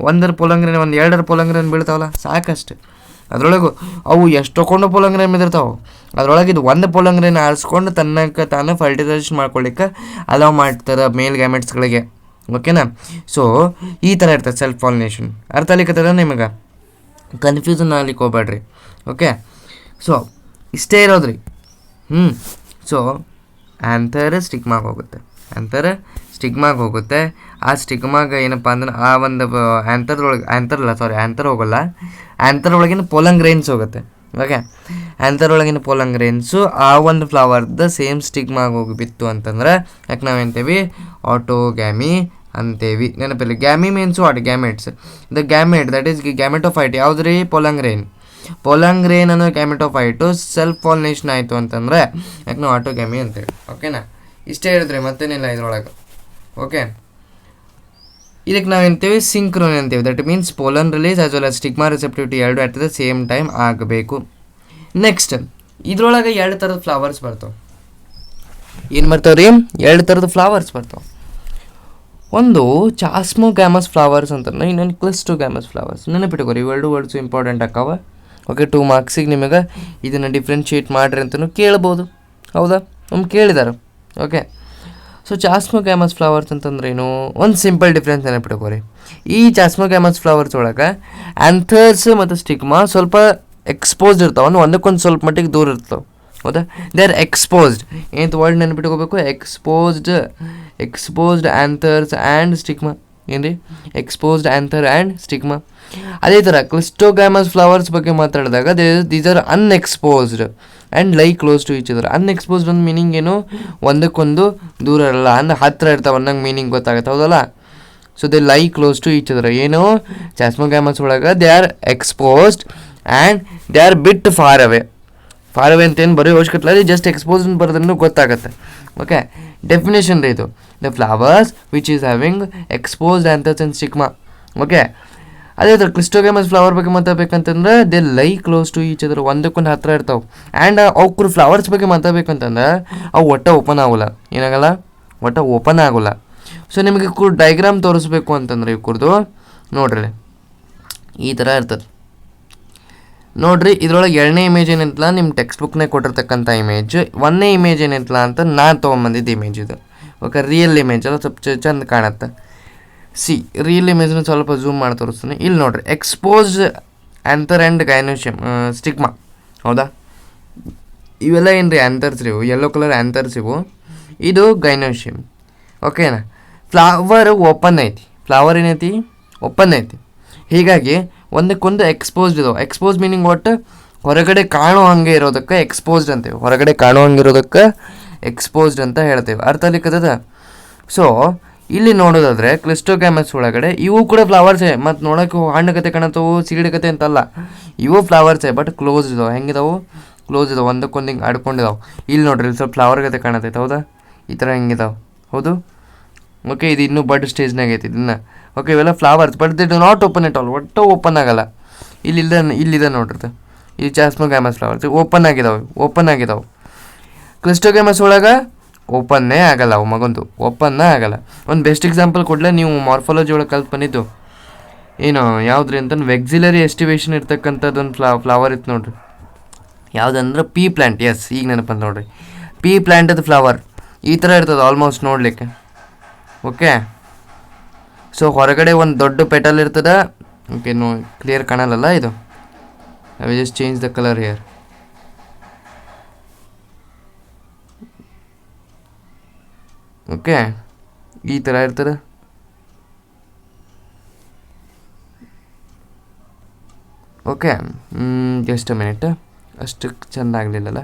ಒಂದರ ಪೋಲನ್ ಗ್ರೇನ್ ಒಂದು ಎರಡರ ಪೋಲನ್ ಗ್ರೇನ್ ಬೀಳ್ತಾವಲ್ಲ, ಸಾಕಷ್ಟು. ಅದರೊಳಗೂ ಅವು ಎಷ್ಟೊಂದು ಪೋಲನ್ ಗ್ರೇನ್ ಬಿದ್ದಿರ್ತಾವೆ, ಅದರೊಳಗೆ ಇದು ಒಂದು ಪೋಲನ್ ಗ್ರೇನ್ ಆರಿಸ್ಕೊಂಡು ತಾನು ಫರ್ಟಿಲೈಸೇಷನ್ ಮಾಡ್ಕೊಳ್ಳಿಕ್ಕೆ ಅಲೌ ಮಾಡ್ತಾರೆ ಮೇಲ್ ಗ್ಯಾಮೆಟ್ಸ್ಗಳಿಗೆ. ಓಕೆನಾ? ಸೊ ಈ ಥರ ಇರ್ತದೆ ಸೆಲ್ಫ್ ಪಾಲಿನೇಷನ್. ಅರ್ಥ ಆಗ್ಲಿಕ್ಕತ್ತದ ನಿಮಗೆ? ಕನ್ಫ್ಯೂಸನ್ ಆಗ್ಲಿಕ್ಕೆ ಹೋಗ್ಬೇಡ್ರಿ. ಓಕೆ, ಸೊ ಇಷ್ಟೇ ಇರೋದ್ರಿ. ಸೊ ಆ್ಯಂಥರ್ ಸ್ಟಿಗ್ಮಾಗೆ ಹೋಗುತ್ತೆ, ಆ ಸ್ಟಿಗ್ಮಾಗೆ ಏನಪ್ಪ ಅಂದ್ರೆ ಆ ಒಂದು ಆ್ಯಂಥರ್ ಹೋಗಲ್ಲ, ಆ್ಯಂಥರ್ ಒಳಗಿನ ಪೋಲನ್ ಗ್ರೇನ್ಸ್ ಹೋಗುತ್ತೆ. ಓಕೆ, ಆ್ಯಂಥರ್ ಒಳಗಿನ ಪೋಲನ್ ಗ್ರೇನ್ಸು ಆ ಒಂದು ಫ್ಲವರ್ದ ಸೇಮ್ ಸ್ಟಿಗ್ಮಾಗೆ ಹೋಗಿ ಬಿತ್ತು ಅಂತಂದ್ರೆ ಯಾಕೆ ನಾವೇಂತೀವಿ? ಆಟೋಗ್ಯಾಮಿ ಅಂತೇವಿ. ನೆನಪಿಲ್ಲ, gamy means what? Gametes. The gamete that is gametophyte. ಯಾವ್ದು ರೀ? ಪೋಲನ್ ಗ್ರೇನ್ ಅನ್ನೋ ಗ್ಯಾಮೆಟೋಫೈಟು ಸೆಲ್ಫ್ ಪಾಲಿನೇಷನ್ ಆಯಿತು ಅಂತಂದರೆ ಯಾಕೆ ನಾವು ಆಟೋಗ್ಯಾಮಿ ಅಂತೇಳಿ. ಓಕೆನಾ? ಇಷ್ಟೇ ಹೇಳಿದ್ರಿ, ಮತ್ತೇನಿಲ್ಲ ಇದ್ರೊಳಗೆ. ಓಕೆ, ಇದಕ್ಕೆ ನಾವು ಏನಂತೀವಿ ಸಿಂಕ್ರೋನ್ ಅಂತೀವಿ. That means pollen release as well as stigma receptivity ಎರಡು ಅಟ್ ದ ಸೇಮ್ ಟೈಮ್ ಆಗಬೇಕು. ನೆಕ್ಸ್ಟ್ ಇದ್ರೊಳಗೆ 2 ಥರದ ಫ್ಲವರ್ಸ್ ಬರ್ತಾವೆ. ಏನು ಬರ್ತಾವೆ ರೀ? 2 ಥರದ ಫ್ಲವರ್ಸ್ ಬರ್ತಾವೆ. ಒಂದು ಚಾಸ್ಮೋಗ್ಯಾಮಸ್ ಫ್ಲವರ್ಸ್ ಅಂತಂದ್ರೆ ಇನ್ನೊಂದು ಕ್ಲಿಸ್ಟೋಗ್ಯಾಮಸ್ ಫ್ಲವರ್ಸ್. ನೆನಪಿಟ್ಕೋರಿ, ಇವೆರಡು ವರ್ಡ್ಸು ಇಂಪಾರ್ಟೆಂಟ್ ಆಕಾವ. ಓಕೆ, 2 ಮಾರ್ಕ್ಸಿಗೆ ನಿಮಗೆ ಇದನ್ನು ಡಿಫ್ರೆನ್ಷಿಯೇಟ್ ಮಾಡಿರಿ ಅಂತಲೂ ಕೇಳ್ಬೋದು. ಹೌದಾ? ನಮ್ಗೆ ಕೇಳಿದಾರೆ. ಓಕೆ, ಸೊ ಚಾಸ್ಮೋಗ್ಯಾಮಸ್ ಫ್ಲವರ್ಸ್ ಅಂತಂದ್ರೆ ಏನು? ಒಂದು ಸಿಂಪಲ್ ಡಿಫ್ರೆನ್ಸ್ ನೆನಪಿಟ್ಕೋರಿ. ಈ ಚಾಸ್ಮೋಗ್ಯಾಮಸ್ ಫ್ಲವರ್ಸ್ ಒಳಗೆ ಆ್ಯಂಥರ್ಸ್ ಮತ್ತು ಸ್ಟಿಗ್ಮಾ ಸ್ವಲ್ಪ ಎಕ್ಸ್ಪೋಸ್ಡ್ ಇರ್ತಾವೆ, ಒಂದಕ್ಕೊಂದು ಸ್ವಲ್ಪ ಮಟ್ಟಿಗೆ ದೂರ ಇರ್ತಾವೆ. ಹೌದಾ? They are exposed. ಏನು ವರ್ಡ್ ನೆನಪಿಟ್ಕೋಬೇಕು? Exposed anthers and stigma. ಏನು ರೀ? Exposed anther and stigma. ಅದೇ ಥರ ಕ್ಲಿಸ್ಟೋಗ್ಯಾಮಸ್ ಫ್ಲವರ್ಸ್ ಬಗ್ಗೆ ಮಾತಾಡಿದಾಗ ದೀಸ್ ಆರ್ ಅನ್ಎಕ್ಸ್ಪೋಸ್ಡ್ ಆ್ಯಂಡ್ ಲೈ ಕ್ಲೋಸ್ ಟು ಈಚ್ ಅದರ್. ಅನ್ಎಕ್ಸ್ಪೋಸ್ಡ್ ಒಂದು ಮೀನಿಂಗ್ ಏನು? ಒಂದಕ್ಕೊಂದು ದೂರ ಇರಲ್ಲ, ಅಂದರೆ ಹತ್ತಿರ ಇರ್ತಾವೆ ಅನ್ನಂಗೆ ಮೀನಿಂಗ್ ಗೊತ್ತಾಗುತ್ತೆ. ಹೌದಲ್ಲ? So they lie close to each other. ಏನು? ಚಾಸ್ಮೋಗ್ಯಾಮಸ್ ಒಳಗೆ they are exposed and they are bit far away ಅಂತೇನು ಬರೀ ಅವಶ್ಯಕತೆ ಇಲ್ಲ, ಜಸ್ಟ್ ಎಕ್ಸ್ಪೋಸ್ ಬರೋದ್ರೂ ಗೊತ್ತಾಗುತ್ತೆ. ಓಕೆ, ಡೆಫಿನೇಷನ್ ರೀ ಇದು. The flowers which is having exposed anthers and stigma. Okay, ಅದೇ ಥರ ಕ್ಲಿಸ್ಟೋಗ್ಯಾಮಸ್ ಫ್ಲವರ್ ಬಗ್ಗೆ ಮಾತಾಡ್ಬೇಕಂತಂದ್ರೆ they lie close to each other, ಒಂದಕ್ಕೊಂದು ಹತ್ತಿರ ಇರ್ತಾವೆ. ಆ್ಯಂಡ್ ಅವ್ರ ಫ್ಲವರ್ಸ್ ಬಗ್ಗೆ ಮಾತಾಡ್ಬೇಕಂತಂದ್ರೆ ಅವು ಒಟ್ಟು ಓಪನ್ ಆಗೋಲ್ಲ. ಏನಾಗಲ್ಲ? ಒಟ್ಟು ಓಪನ್ ಆಗೋಲ್ಲ. ಸೊ ನಿಮಗೆ ಡೈಗ್ರಾಮ್ ತೋರಿಸ್ಬೇಕು ಅಂತಂದ್ರೆ ಇವ್ರದ್ದು ನೋಡ್ರಿ ಈ ಥರ ಇರ್ತದೆ. ನೋಡಿರಿ, ಇದರೊಳಗೆ 2ನೇ ಇಮೇಜ್ ಏನಂತಲ್ಲ ನಿಮ್ಮ ಟೆಕ್ಸ್ಟ್ ಬುಕ್ನಾಗ ಕೊಟ್ಟಿರ್ತಕ್ಕಂಥ ಇಮೇಜ್. 1ನೇ ಇಮೇಜ್ ಏನಂತಲ್ಲ ಅಂತ ನಾನು ತೊಗೊಂಬಂದಿದ್ದು ಇಮೇಜ್ ಇದು. ಓಕೆ, ರಿಯಲ್ ಇಮೇಜ್ ಅಲ್ಲ, ಸ್ವಲ್ಪ ಚಂದ ಕಾಣುತ್ತೆ. ರಿಯಲ್ ಇಮೇಜ್ನ ಸ್ವಲ್ಪ ಝೂಮ್ ಮಾಡಿ ತೋರಿಸ್ತೀನಿ. ಇಲ್ಲಿ ನೋಡಿರಿ, ಎಕ್ಸ್ಪೋಸ್ಡ್ ಆ್ಯಂಥರ್ ಆ್ಯಂಡ್ ಗೈನೋಶಿಯಮ್ ಸ್ಟಿಗ್ಮಾ. ಹೌದಾ? ಇವೆಲ್ಲ ಏನು ರೀ? ಆ್ಯಂಥರ್ಸ್ ಇವು, ಯೆಲ್ಲೋ ಕಲರ್ ಆ್ಯಂಥರ್ಸ್ ಇವು. ಇದು ಗೈನೋಶಿಯಮ್. ಓಕೆನಾ? ಫ್ಲವರ್ ಓಪನ್ ಐತಿ. ಫ್ಲವರ್ ಏನೈತಿ? ಓಪನ್ ಐತಿ. ಹೀಗಾಗಿ ಒಂದಕ್ಕೊಂದು ಎಕ್ಸ್ಪೋಸ್ಡ್ ಇದಾವೆ. ಎಕ್ಸ್ಪೋಸ್ ಮೀನಿಂಗ್ ಒಟ್ಟು ಹೊರಗಡೆ ಕಾಣೋ ಹಂಗೆ ಇರೋದಕ್ಕೆ ಎಕ್ಸ್ಪೋಸ್ಡ್ ಅಂತೇವೆ. ಹೊರಗಡೆ ಕಾಣೋ ಹಂಗೆ ಇರೋದಕ್ಕೆ ಎಕ್ಸ್ಪೋಸ್ಡ್ ಅಂತ ಹೇಳ್ತೇವೆ. ಅರ್ಥ ಆಗ್ಲಿಕ್ಕದ? ಸೊ ಇಲ್ಲಿ ನೋಡೋದಾದ್ರೆ ಕ್ಲಿಸ್ಟೋಗ್ಯಾಮಸ್ ಒಳಗಡೆ ಇವು ಕೂಡ ಫ್ಲವರ್ಸೇ, ಮತ್ತು ನೋಡೋಕೆ ಹಣ್ಣು ಕತೆ ಕಾಣತ್ತವು, ಸೀಡ್ ಕತೆ ಅಂತಲ್ಲ. ಇವು ಫ್ಲವರ್ಸೇ, ಬಟ್ ಕ್ಲೋಸ್ ಇದಾವೆ. ಹೆಂಗಿದಾವೆ? ಕ್ಲೋಸ್ ಇದಾವೆ, ಒಂದಕ್ಕೊಂದು ಹಿಂಗೆ ಆಡ್ಕೊಂಡಿದ್ದಾವೆ. ಇಲ್ಲಿ ನೋಡ್ರಿ, ಸ್ವಲ್ಪ ಫ್ಲವರ್ ಕತೆ ಕಾಣತೈತೆ. ಹೌದಾ? ಈ ಥರ ಹೆಂಗಿದಾವೆ. ಹೌದು? ಓಕೆ, ಇದು ಇನ್ನೂ ಬಡ್ ಸ್ಟೇಜ್ನಾಗ ಐತಿ ಇದನ್ನು. ಓಕೆ, ಇವೆಲ್ಲ flowers, but they do not open it all. ಒಟ್ಟು ಓಪನ್ ಆಗಲ್ಲ. ಇಲ್ಲಿದೆ ನೋಡ್ರಿ, ಈ ಚಾಸ್ಮೋಗ್ಯಾಮಸ್ ಫ್ಲವರ್ಸ್ ಓಪನ್ ಆಗಿದಾವೆ. ಕ್ಲಿಸ್ಟೋಗ್ಯಾಮಸ್ ಒಳಗೆ ಓಪನ್ನೇ ಆಗಲ್ಲ. ಅವು ಮಗಂದು ಓಪನ್ನೇ ಆಗಲ್ಲ. ಒಂದು ಬೆಸ್ಟ್ ಎಕ್ಸಾಂಪಲ್ ಕೊಡಲೇ, ನೀವು ಮಾರ್ಫಾಲಜಿ ಒಳಗೆ ಕಲ್ತು ಬಂದಿದ್ದು ಏನು ಯಾವುದ್ರಿ ಅಂತ ವೆಕ್ಸಿಲರಿ ಎಸ್ಟಿವೇಷನ್ ಇರ್ತಕ್ಕಂಥದ್ದೊಂದು ಫ್ಲವರ್ ಇತ್ತು ನೋಡ್ರಿ. ಯಾವುದಂದ್ರೆ ಪೀ ಪ್ಲ್ಯಾಂಟ್. ಎಸ್, ಈಗ ನೆನಪಂತ ನೋಡ್ರಿ, ಪೀ ಪ್ಲ್ಯಾಂಟದ ಫ್ಲವರ್ ಈ ಥರ ಇರ್ತದೆ ಆಲ್ಮೋಸ್ಟ್ ನೋಡಲಿಕ್ಕೆ. ಓಕೆ, ಸೊ ಹೊರಗಡೆ ಒಂದು ದೊಡ್ಡ ಪೆಟಲ್ ಇರ್ತದೆ. ಓಕೆ, ಕ್ಲಿಯರ್ ಕಾಣಲ್ಲ ಇದು. I will just change the colour here. Okay, ಈ ಥರ ಇರ್ತದೆ. ಓಕೆ, ಜಸ್ಟ್ ಅ ಮಿನಿಟ್, ಅಷ್ಟು ಚೆಂದ ಆಗಲಿಲ್ಲಲ್ಲ.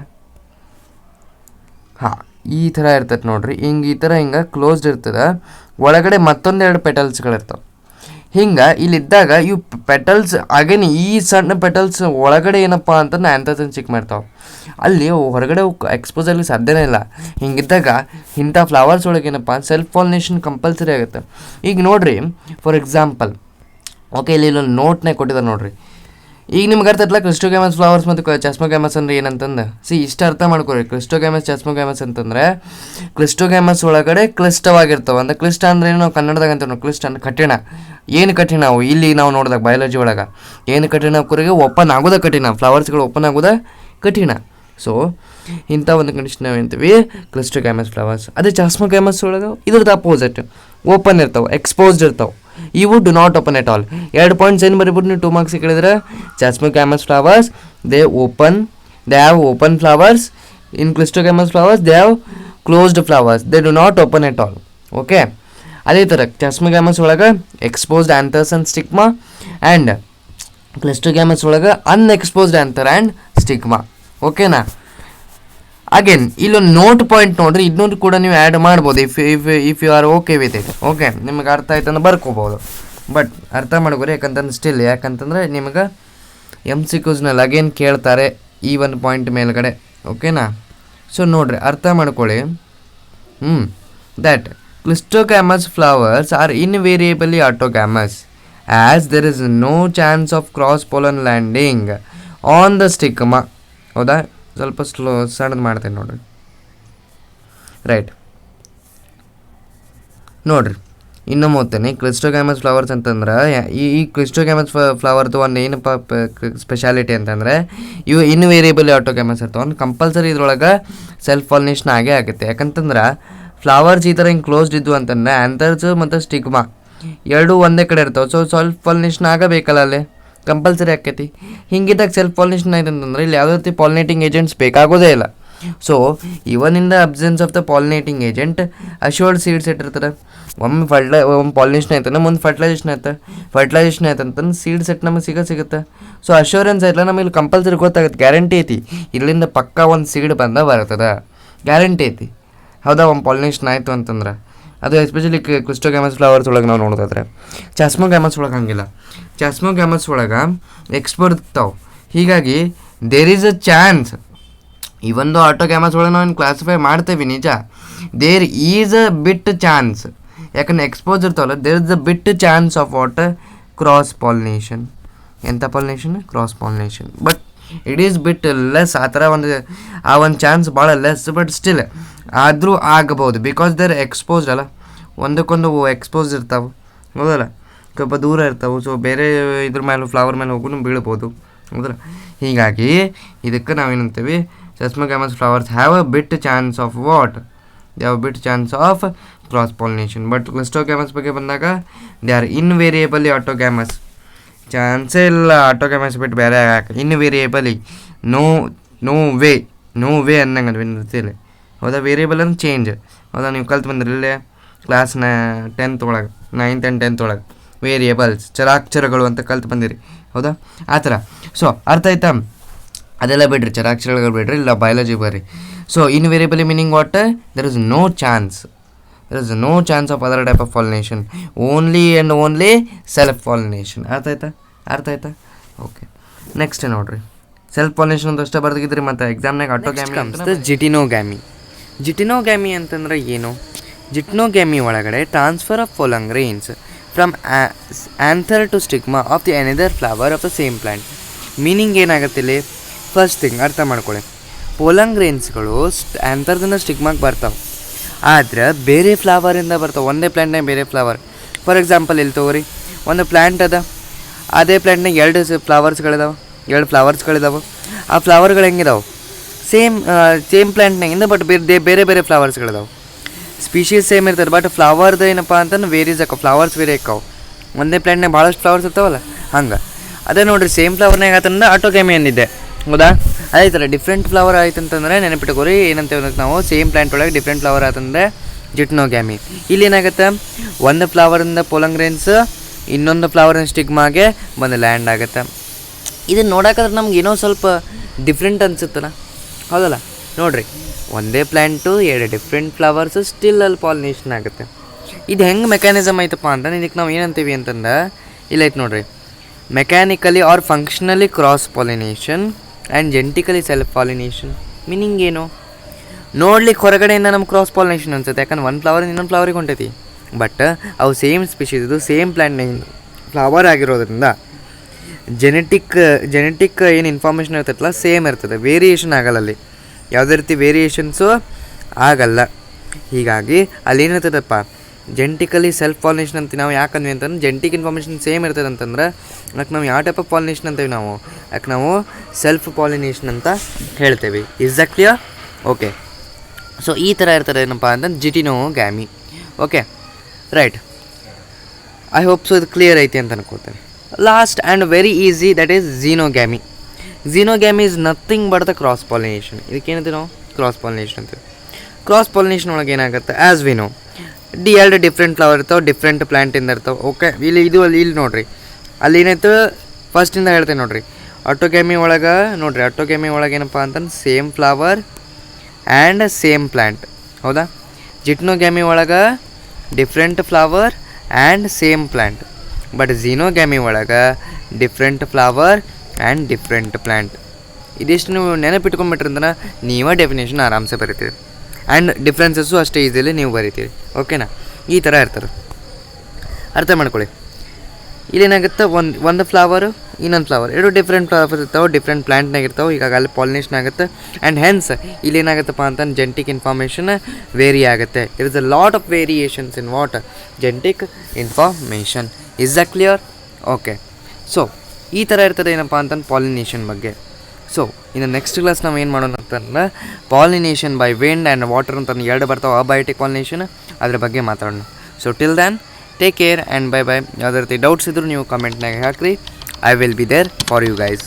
ಹಾಂ, ಈ ಥರ ಇರ್ತದೆ ನೋಡ್ರಿ. ಈ ಥರ ಕ್ಲೋಸ್ಡ್ ಇರ್ತದೆ. ಒಳಗಡೆ ಮತ್ತೊಂದೆರಡು ಪೆಟಲ್ಸ್ಗಳಿರ್ತಾವೆ. ಹಿಂಗೆ ಇಲ್ಲಿದ್ದಾಗ ಇವು ಪೆಟಲ್ಸ್ ಅಗೇನ್ ಈ ಸಣ್ಣ ಪೆಟಲ್ಸ್ ಒಳಗಡೆ ಏನಪ್ಪ ಅಂತಂದ್ರೆ ಆ್ಯಂಥರ್ಸ್ ಚಿಕ್ಕ ಮಾಡ್ತಾವೆ. ಅಲ್ಲಿ ಹೊರಗಡೆ ಎಕ್ಸ್ಪೋಸ್ ಆಗಲಿ ಸಾಧ್ಯನೇ ಇಲ್ಲ. ಹಿಂಗಿದ್ದಾಗ ಇಂಥ ಫ್ಲವರ್ಸ್ ಒಳಗೆ ಏನಪ್ಪ ಸೆಲ್ಫ್ ಪಾಲಿನೇಷನ್ ಕಂಪಲ್ಸರಿ ಆಗುತ್ತೆ. ಈಗ ನೋಡಿರಿ, ಫಾರ್ ಎಕ್ಸಾಂಪಲ್, ಓಕೆ, ಇಲ್ಲಿ ಇಲ್ಲೊಂದು ನೋಟ್ನಾಗ ಕೊಟ್ಟಿದ್ದಾರೆ ನೋಡಿರಿ. ಈಗ ನಿಮ್ಗೆ ಅರ್ಥ ಆಯ್ತಲ್ಲ ಕ್ಲಿಸ್ಟೋಗ್ಯಾಮಸ್ ಫ್ಲವರ್ಸ್ ಮತ್ತು ಚಾಸ್ಮೋಗ್ಯಾಮಸ್ ಅಂದ್ರೆ ಏನಂತಂದು. ಇಷ್ಟು ಅರ್ಥ ಮಾಡ್ಕೊರಿ. ಕ್ಲಿಸ್ಟೋಗ್ಯಾಮಸ್ ಚಾಸ್ಮೋಗ್ಯಾಮಸ್ ಅಂತಂದರೆ ಕ್ಲಿಸ್ಟೋಗ್ಯಾಮಸ್ ಒಳಗಡೆ ಕ್ಲಿಷ್ಟವಾಗಿರ್ತಾವೆ. ಅಂದರೆ ಕ್ಲಿಷ್ಟ ಅಂದ್ರೆ ಏನು? ನಾವು ಕನ್ನಡದಾಗ ಅಂತ ನಾವು ಕ್ಲಿಷ್ಟ ಅಂದ್ರೆ ಕಠಿಣ. ಏನು ಕಠಿಣ? ಅವು ಇಲ್ಲಿ ನಾವು ನೋಡಿದಾಗ ಬಯಾಲಜಿ ಒಳಗೆ ಏನು ಕಠಿಣ? ಕುರಿಗೆ ಓಪನ್ ಆಗೋದ ಕಠಿಣ. ಫ್ಲವರ್ಸ್ಗಳು ಓಪನ್ ಆಗೋದ ಕಠಿಣ. ಸೊ ಇಂಥ ಒಂದು ಕಂಡೀಷನ್ ನಾವು ಅಂತೀವಿ ಕ್ಲಿಸ್ಟೋಗ್ಯಾಮಸ್ ಫ್ಲವರ್ಸ್. ಅದೇ ಚಾಸ್ಮೋಗ್ಯಾಮಸ್ ಒಳಗೆ ಇದ್ರದ್ದು ಅಪೋಸಿಟ್, ಓಪನ್ ಇರ್ತಾವೆ, ಎಕ್ಸ್ಪೋಸ್ಡ್ ಇರ್ತಾವೆ. ಇವು do not open at all. 2 points ಏನು ಬರೀಬಿಟ್ಟು ನೀವು 2 ಮಾರ್ಕ್ಸ್ ಕೇಳಿದ್ರೆ, chasmogamous flowers they have open flowers. In cleistogamous flowers they have closed flowers. They do not open at all. Okay, ಅದೇ ಥರ ಚಾಸ್ಮೋಗ್ಯಾಮಸ್ ಒಳಗೆ exposed anthers and stigma, and cleistogamous ಒಳಗೆ unexposed anther and stigma. ಓಕೆನಾ? Again ಇಲ್ಲೊಂದು note point ನೋಡ್ರಿ, ಇದನ್ನೂ ಕೂಡ ನೀವು ಆ್ಯಡ್ ಮಾಡ್ಬೋದು if you are okay with it. Okay, ನಿಮಗೆ ಅರ್ಥ ಆಯ್ತಂದ್ರೆ ಬರ್ಕೋಬೋದು. ಬಟ್ ಅರ್ಥ ಮಾಡ್ಕೊರಿ, ಯಾಕಂತಂದ್ರೆ ನಿಮಗೆ MCQsನಲ್ಲಿ ಅಗೇನ್ ಕೇಳ್ತಾರೆ ಈ ಒಂದು ಪಾಯಿಂಟ್ ಮೇಲ್ಗಡೆ. ಓಕೆನಾ? ಸೊ ನೋಡಿರಿ, ಅರ್ಥ ಮಾಡ್ಕೊಳ್ಳಿ. That Clistogamous flowers are invariably autogamous as there is no chance of cross pollen landing on the stigma. ಹೌದಾ, ಸ್ವಲ್ಪ ಸಣ್ಣದು ಮಾಡ್ತೇನೆ ನೋಡ್ರಿ. ರೈಟ್, ನೋಡ್ರಿ ಇನ್ನೊಮ್ಮೆ ಓದ್ತೇನೆ. ಕ್ಲಿಸ್ಟೋಗ್ಯಾಮಸ್ ಫ್ಲವರ್ಸ್ ಅಂತಂದ್ರೆ ಈ ಕ್ಲಿಸ್ಟೋಗ್ಯಾಮಸ್ ಫ್ಲವರ್ದು ಒಂದು ಏನಪ್ಪ ಸ್ಪೆಷಾಲಿಟಿ ಅಂತಂದರೆ ಇವು ಇನ್ವೇರಿಯಬಲಿ ಆಟೋಗ್ಯಾಮಸ್ ಇರ್ತಾವೆ. ಒಂದು ಕಂಪಲ್ಸರಿ ಇದ್ರೊಳಗೆ ಸೆಲ್ಫ್ ಪಾಲಿನೇಷನ್ ಆಗೇ ಆಗುತ್ತೆ. ಯಾಕಂತಂದ್ರೆ ಫ್ಲವರ್ಸ್ ಈ ಥರ ಹಿಂಗೆ ಕ್ಲೋಸ್ಡ್ ಇದ್ವು ಅಂತಂದರೆ ಆ್ಯಂಥರ್ಸ್ ಮತ್ತು ಸ್ಟಿಗ್ಮಾ ಎರಡೂ ಒಂದೇ ಕಡೆ ಇರ್ತಾವೆ. ಸೊ ಸೆಲ್ಫ್ ಪಾಲಿನೇಷನ್ ಆಗಬೇಕಲ್ಲ, ಅಲ್ಲೇ ಕಂಪಲ್ಸರಿ ಆಕೈತಿ. ಹಿಂಗಿದ್ದಾಗ ಸೆಲ್ಫ್ ಪಾಲಿನೇಷನ್ ಆಯ್ತು ಅಂತಂದ್ರೆ ಇಲ್ಲಿ ಯಾವುದೇ ರೀತಿ ಪಾಲಿನೇಟಿಂಗ್ ಏಜೆಂಟ್ಸ್ ಬೇಕಾಗೋದೇ ಇಲ್ಲ. So even in the absence of the pollinating agent assured seeds ಇಟ್ಟಿರ್ತಾರೆ. ಒಮ್ಮೆ ಪಾಲಿನೇಷನ್ ಆಯ್ತಾನೆ, ಮುಂದೆ ಫರ್ಟಿಲೈಸೇಷನ್ ಆಯ್ತಂತಂದ್ರೆ ಸೀಡ್ ಸೆಟ್ ನಮಗೆ ಸಿಗುತ್ತೆ. ಸೊ ಅಶ್ಯೂರೆನ್ಸ್ ಆಯ್ತಲ್ಲ, ನಮಗೆ ಕಂಪಲ್ಸರಿ ಗೊತ್ತಾಗುತ್ತೆ, ಗ್ಯಾರಂಟಿ ಐತಿ ಇಲ್ಲಿಂದ ಪಕ್ಕ ಒಂದು ಸೀಡ್ ಬರ್ತದೆ, ಗ್ಯಾರಂಟಿ ಐತಿ. ಹೌದಾ, ಒಂದು ಪಾಲಿನೇಷನ್ ಆಯಿತು ಅಂತಂದ್ರೆ ಅದು ಎಸ್ಪೆಷಲಿ ಕ್ಲಿಸ್ಟೋಗ್ಯಾಮಸ್ ಫ್ಲವರ್ಸ್ ಒಳಗೆ ನಾವು ನೋಡೋದಾದ್ರೆ. ಚಾಸ್ಮೋಗ್ಯಾಮಸ್ ಒಳಗೆ ಹಂಗಿಲ್ಲ. ಚಾಸ್ಮೋಗ್ಯಾಮಸ್ ಒಳಗೆ ಎಕ್ಸ್ಪೋರ್ಟ್ ಇರ್ತಾವೆ. ಹೀಗಾಗಿ ದೇರ್ ಈಸ್ ಅ ಚಾನ್ಸ್, ಇವೊಂದು ಆಟೋಗ್ಯಾಮಸ್ ಒಳಗೆ ನಾವು ಕ್ಲಾಸಿಫೈ ಮಾಡ್ತೇವೆ ನಿಜ, there is a bit chance. ಯಾಕಂದ್ರೆ ಎಕ್ಸ್ಪೋಸ್ ಇರ್ತಾವಲ್ಲ, there is a bit chance of what cross pollination. ಎಂಥ ಪಾಲಿನೇಷನ್? Cross pollination. But it is bit less. ಆ ಥರ ಒಂದು ಚಾನ್ಸ್ ಭಾಳ ಲೆಸ್, ಬಟ್ ಸ್ಟಿಲ್ ಆದರೂ ಆಗಬಹುದು. ಬಿಕಾಸ್ ದೇರ್ ಎಕ್ಸ್ಪೋಸ್ಡ್ ಅಲ್ಲ, ಒಂದಕ್ಕೊಂದು ಎಕ್ಸ್ಪೋಸ್ ಇರ್ತಾವೆ, ಹೌದಲ್ಲ, ಸ್ವಲ್ಪ ದೂರ ಇರ್ತಾವೆ. ಸೊ ಬೇರೆ ಇದ್ರ ಮೇಲೆ ಫ್ಲವರ್ ಮೇಲೆ ಹೋಗೂ ಬೀಳ್ಬೋದು, ಹೌದಲ್ಲ. ಹೀಗಾಗಿ ಇದಕ್ಕೆ ನಾವೇನಂತೀವಿ, chasmogamous flowers have a bit chance of what? They have bit chance of cross pollination. But cleistogamous ಬಗ್ಗೆ ಬಂದಾಗ ದೇ ಆರ್ ಇನ್ವೇರಿಯಬಲಿ ಆಟೋಗ್ಯಾಮಸ್. ಚಾನ್ಸೇ ಇಲ್ಲ ಆಟೋಗ್ಯಾಮಸ್ ಬಿಟ್ಟು ಬೇರೆ ಆಗಕ್ಕೆ. ಇನ್ವೇರಿಯಬಲಿ, ನೋ ವೇ ಅನ್ನಂಗೆ ಅದು ಇರ್ತಿಲ್ಲ. ಹೌದಾ, ವೇರಿಯಬಲ್ ಅಂದ್ರೆ ಚೇಂಜ್. ಹೌದಾ, ನೀವು ಕಲ್ತು ಬಂದ್ರಿ ಇಲ್ಲೇ ಕ್ಲಾಸ್ನ 10th ಒಳಗೆ, 9th and 10th ಒಳಗೆ ವೇರಿಯಬಲ್ಸ್, ಚರಾಕ್ಷರಗಳು ಅಂತ ಕಲ್ತು ಬಂದಿರಿ. ಹೌದಾ, ಆ ಥರ. ಸೊ ಅರ್ಥ ಆಯ್ತಾ? ಅದೆಲ್ಲ ಬಿಡ್ರಿ, ಚರಾಕ್ಷರಗಳು ಬಿಡ್ರಿ, ಇಲ್ಲ ಬಯಾಲಜಿ ಬರ್ರಿ. So invariably meaning what? There is no chance of other type of pollination, only and only self pollination. ಅರ್ಥ ಆಯ್ತಾ? ಓಕೆ, ನೆಕ್ಸ್ಟ್ ನೋಡ್ರಿ, ಸೆಲ್ಫ್ ಪಾಲಿನೇಷನ್ ಅಂತ ಅಷ್ಟೇ ಬರ್ದಿದ್ರಿ. ಮತ್ತು ಎಕ್ಸಾಮ್ನಾಗ ಆಟೋಗ್ಯಾಮಿ, ಜಿಟಿನೋಗ್ಯಾಮಿ ಅಂತಂದ್ರೆ ಏನು? ಜಿಟ್ನೋಗ್ಯಾಮಿ ಒಳಗಡೆ transfer of pollen grains from anther to stigma of the another flower of the same plant. Meaning ಏನಾಗುತ್ತೆ ಇಲ್ಲಿ? ಫಸ್ಟ್ ಥಿಂಗ್ ಅರ್ಥ ಮಾಡ್ಕೊಳ್ಳಿ, ಪೊಲನ್ ಗ್ರೇನ್ಸ್ಗಳು ಆ್ಯಂಥರ್ದಿಂದ ಸ್ಟಿಗ್ಮಾಗೆ ಬರ್ತಾವೆ, ಆದರೆ ಬೇರೆ ಫ್ಲವರಿಂದ ಬರ್ತಾವೆ. ಒಂದೇ ಪ್ಲ್ಯಾಂಟ್ನಾಗ ಬೇರೆ ಫ್ಲವರ್. ಫಾರ್ ಎಕ್ಸಾಂಪಲ್ ಇಲ್ಲಿ ತಗೋರಿ, ಒಂದು ಪ್ಲ್ಯಾಂಟ್ ಅದ, ಅದೇ ಪ್ಲ್ಯಾಂಟ್ನಾಗ ಎರಡು ಫ್ಲವರ್ಸ್ಗಳಿದಾವೆ. ಆ ಫ್ಲವರ್ಗಳು ಹೆಂಗಿದಾವೆ? ಸೇಮ್ ಪ್ಲ್ಯಾಂಟ್ನಾಗಿಂದ, ಬಟ್ ಬೇರೆ ಬೇರೆ ಫ್ಲವರ್ಸ್ಗಳಿದಾವೆ. ಸ್ಪೀಷೀಸ್ ಸೇಮ್ ಇರ್ತದೆ, ಬಟ್ ಫ್ಲವರ್ದು ಏನಪ್ಪ ಅಂತಂದ್ರೆ ವೇರೀಸ್ ಆಕವು, ಫ್ಲವರ್ಸ್ ಬೇರೆ ಆಕಾವು. ಒಂದೇ ಪ್ಲ್ಯಾಂಟ್ನಾಗ ಭಾಳಷ್ಟು ಫ್ಲವರ್ಸ್ ಇರ್ತಾವಲ್ಲ, ಹಂಗೆ. ಅದೇ ನೋಡಿರಿ, ಸೇಮ್ ಫ್ಲವರ್ನಾಗ ಆತಂದ್ರೆ ಆಟೋಗ್ಯಾಮಿ ಅಂದಿದ್ದೆ, ಹೌದಾ? ಅದೇ ಥರ ಡಿಫ್ರೆಂಟ್ ಫ್ಲವರ್ ಆಯ್ತು ಅಂತಂದರೆ ನೆನಪಿಟ್ಕೋರಿ, ಏನಂತೇವೆ ನಾವು, ಸೇಮ್ ಪ್ಲ್ಯಾಂಟ್ ಒಳಗೆ ಡಿಫ್ರೆಂಟ್ ಫ್ಲವರ್ ಆತಂದರೆ ಜಿಟ್ನೋಗ್ಯಾಮಿ. ಇಲ್ಲಿ ಏನಾಗುತ್ತೆ, ಒಂದು ಫ್ಲವರಿಂದ ಪೊಲನ್ ಗ್ರೇನ್ಸ್ ಇನ್ನೊಂದು ಫ್ಲವರಿನ ಸ್ಟಿಗ್ಮಾಗೆ ಬಂದು ಲ್ಯಾಂಡ್ ಆಗುತ್ತೆ. ಇದನ್ನು ನೋಡೋಕ್ಕಾದ್ರೆ ನಮ್ಗೆ ಏನೋ ಸ್ವಲ್ಪ ಡಿಫ್ರೆಂಟ್ ಅನ್ಸುತ್ತಲ್ಲ, ಹೌದಲ್ಲ? ನೋಡಿರಿ, ಒಂದೇ ಪ್ಲ್ಯಾಂಟು ಎರಡು ಡಿಫ್ರೆಂಟ್ ಫ್ಲವರ್ಸು ಸ್ಟಿಲ್ ಅಲ್ಲಿ ಪಾಲಿನೇಷನ್ ಆಗುತ್ತೆ. ಇದು ಹೆಂಗೆ ಮೆಕ್ಯಾನಿಸಮ್ ಐತಪ್ಪ ಅಂತ ಇದಕ್ಕೆ ನಾವು ಏನಂತೀವಿ ಅಂತಂದ್ರೆ, ಇಲ್ಲೈತೆ ನೋಡಿರಿ, mechanically or functionally cross pollination and genetically self pollination. Meaning ಏನು? ನೋಡ್ಲಿಕ್ಕೆ ಹೊರಗಡೆಯಿಂದ ನಮ್ಗೆ ಕ್ರಾಸ್ ಪಾಲಿನೇಷನ್ ಅನ್ಸುತ್ತೆ, ಯಾಕಂದ್ರೆ ಒಂದು ಫ್ಲವರ್ ಇನ್ನೊಂದು ಫ್ಲವರಿಗೆ ಹೊಂಟೈತಿ, ಬಟ್ ಅವು ಸೇಮ್ ಸ್ಪೀಷೀಸ್, ಇದು ಸೇಮ್ ಪ್ಲ್ಯಾಂಟ್ನಾಗ ಫ್ಲವರ್ ಆಗಿರೋದ್ರಿಂದ ಜೆನೆಟಿಕ್ ಏನು ಇನ್ಫಾರ್ಮೇಷನ್ ಇರ್ತೈತಲ್ಲ ಸೇಮ್ ಇರ್ತದೆ, ವೇರಿಯೇಷನ್ ಆಗಲ್ಲ. ಅಲ್ಲಿ ಯಾವುದೇ ರೀತಿ ವೇರಿಯೇಷನ್ಸು ಆಗಲ್ಲ. ಹೀಗಾಗಿ ಅಲ್ಲಿ ಏನಿರ್ತದಪ್ಪ, ಜೆನೆಟಿಕಲಿ ಸೆಲ್ಫ್ ಪಾಲಿನೇಷನ್ ಅಂತೀವಿ ನಾವು. ಯಾಕಂದ್ವಿ ಅಂತಂದ್ರೆ ಜೆನೆಟಿಕ್ ಇನ್ಫಾರ್ಮೇಷನ್ ಸೇಮ್ ಇರ್ತದೆ ಅಂತಂದ್ರೆ ಅದಕ್ಕೆ ನಾವು ಯಾವ ಟೈಪ್ ಆಫ್ ಪಾಲಿನೇಷನ್ ಅಂತೀವಿ ನಾವು? ಅದಕ್ಕೆ ನಾವು ಸೆಲ್ಫ್ ಪಾಲಿನೇಷನ್ ಅಂತ ಹೇಳ್ತೇವೆ. Is that clear? Okay. So ಈ ಥರ ಇರ್ತದೆ ಏನಪ್ಪ ಅಂತಂದ್ರೆ geitonogamy. Okay, right. I hope so ಇದು ಕ್ಲಿಯರ್ ಐತಿ ಅಂತ ಅನ್ಕೋತೇನೆ. Last and very easy, that is xenogamy. Xenogamy is nothing but the cross pollination. ಇದಕ್ಕೇನಿದೆ ನಾವು ಕ್ರಾಸ್ ಪಾಲಿನೇಷನ್ ಅಂತೀವಿ. ಕ್ರಾಸ್ ಪಾಲಿನೇಷನ್ ಒಳಗೆ ಏನಾಗುತ್ತೆ, ಆ್ಯಸ್ ವಿ ನೋ, ಎರಡು ಡಿಫ್ರೆಂಟ್ ಫ್ಲವರ್ ಇರ್ತಾವೆ, ಡಿಫ್ರೆಂಟ್ ಪ್ಲ್ಯಾಂಟಿಂದ ಇರ್ತಾವೆ. ಓಕೆ, ಇಲ್ಲಿ ನೋಡಿರಿ, ಅಲ್ಲಿ ಏನಾಯ್ತು ಫಸ್ಟಿಂದ ಹೇಳ್ತೇನೆ ನೋಡಿರಿ. ಆಟೋಗ್ಯಾಮಿ ಒಳಗೆ ನೋಡಿರಿ, ಆಟೋಗ್ಯಾಮಿ ಒಳಗೆ ಏನಪ್ಪ ಅಂತಂದ್ರೆ same flower and same plant, ಹೌದಾ? ಜಿಟ್ನೋಗ್ಯಾಮಿ ಒಳಗೆ different flower and same plant. But xenogamy ಒಳಗೆ different flower and different plant. ಇದಿಷ್ಟು ನೀವು ನೆನಪಿಟ್ಕೊಂಡ್ಬಿಟ್ರಂದ್ರೆ ನೀವೇ ಡೆಫಿನೇಷನ್ ಆರಾಮ್ಸೆ ಬರಿತೀರಿ, ಆ್ಯಂಡ್ ಡಿಫ್ರೆನ್ಸಸ್ಸು ಅಷ್ಟೇ ಈಸಿಲಿ ನೀವು ಬರಿತೀರಿ. ಓಕೆನಾ? ಈ ಥರ ಇರ್ತಾರೆ. ಅರ್ಥ ಮಾಡ್ಕೊಳ್ಳಿ. ಇಲ್ಲೇನಾಗುತ್ತೆ, ಒಂದು ಫ್ಲವರು ಇನ್ನೊಂದು ಫ್ಲವರ್, ಎರಡು ಡಿಫ್ರೆಂಟ್ ಫ್ಲವರ್ ಇರ್ತಾವೆ, ಡಿಫ್ರೆಂಟ್ ಪ್ಲ್ಯಾಂಟ್ನಾಗ ಇರ್ತಾವೆ. ಹೀಗಾಗಿ ಅಲ್ಲಿ ಪಾಲಿನೇಷನ್ ಆಗುತ್ತೆ. ಆ್ಯಂಡ್ ಹೆನ್ಸ್ ಇಲ್ಲೇನಾಗುತ್ತಪ್ಪ ಅಂತಂದು ಜೆನೆಟಿಕ್ ಇನ್ಫಾರ್ಮೇಷನ್ ವೇರಿ ಆಗುತ್ತೆ. ಇರ್ is a lot of variations in what genetic information. Is the clear? Okay. So ಈ ಥರ ಇರ್ತದೆ ಏನಪ್ಪ ಅಂತಂದು ಪಾಲಿನೇಷನ್ ಬಗ್ಗೆ. ಸೊ ಇನ್ನು ನೆಕ್ಸ್ಟ್ ಕ್ಲಾಸ್ ನಾವು ಏನು ಮಾಡೋಣ ಅಂತಂದ್ರೆ pollination by wind and water ಅಂತ ಎರಡು ಬರ್ತಾವೆ, ಅಬಯೋಟಿಕ್ ಪಾಲಿನೇಷನ್, ಅದ್ರ ಬಗ್ಗೆ ಮಾತಾಡೋಣ. So till then take care and bye bye. ಯಾವುದೇ ರೀತಿ ಡೌಟ್ಸ್ ಇದ್ದರೂ ನೀವು ಕಮೆಂಟ್ನಾಗ ಹಾಕಿರಿ. I will be there for you guys.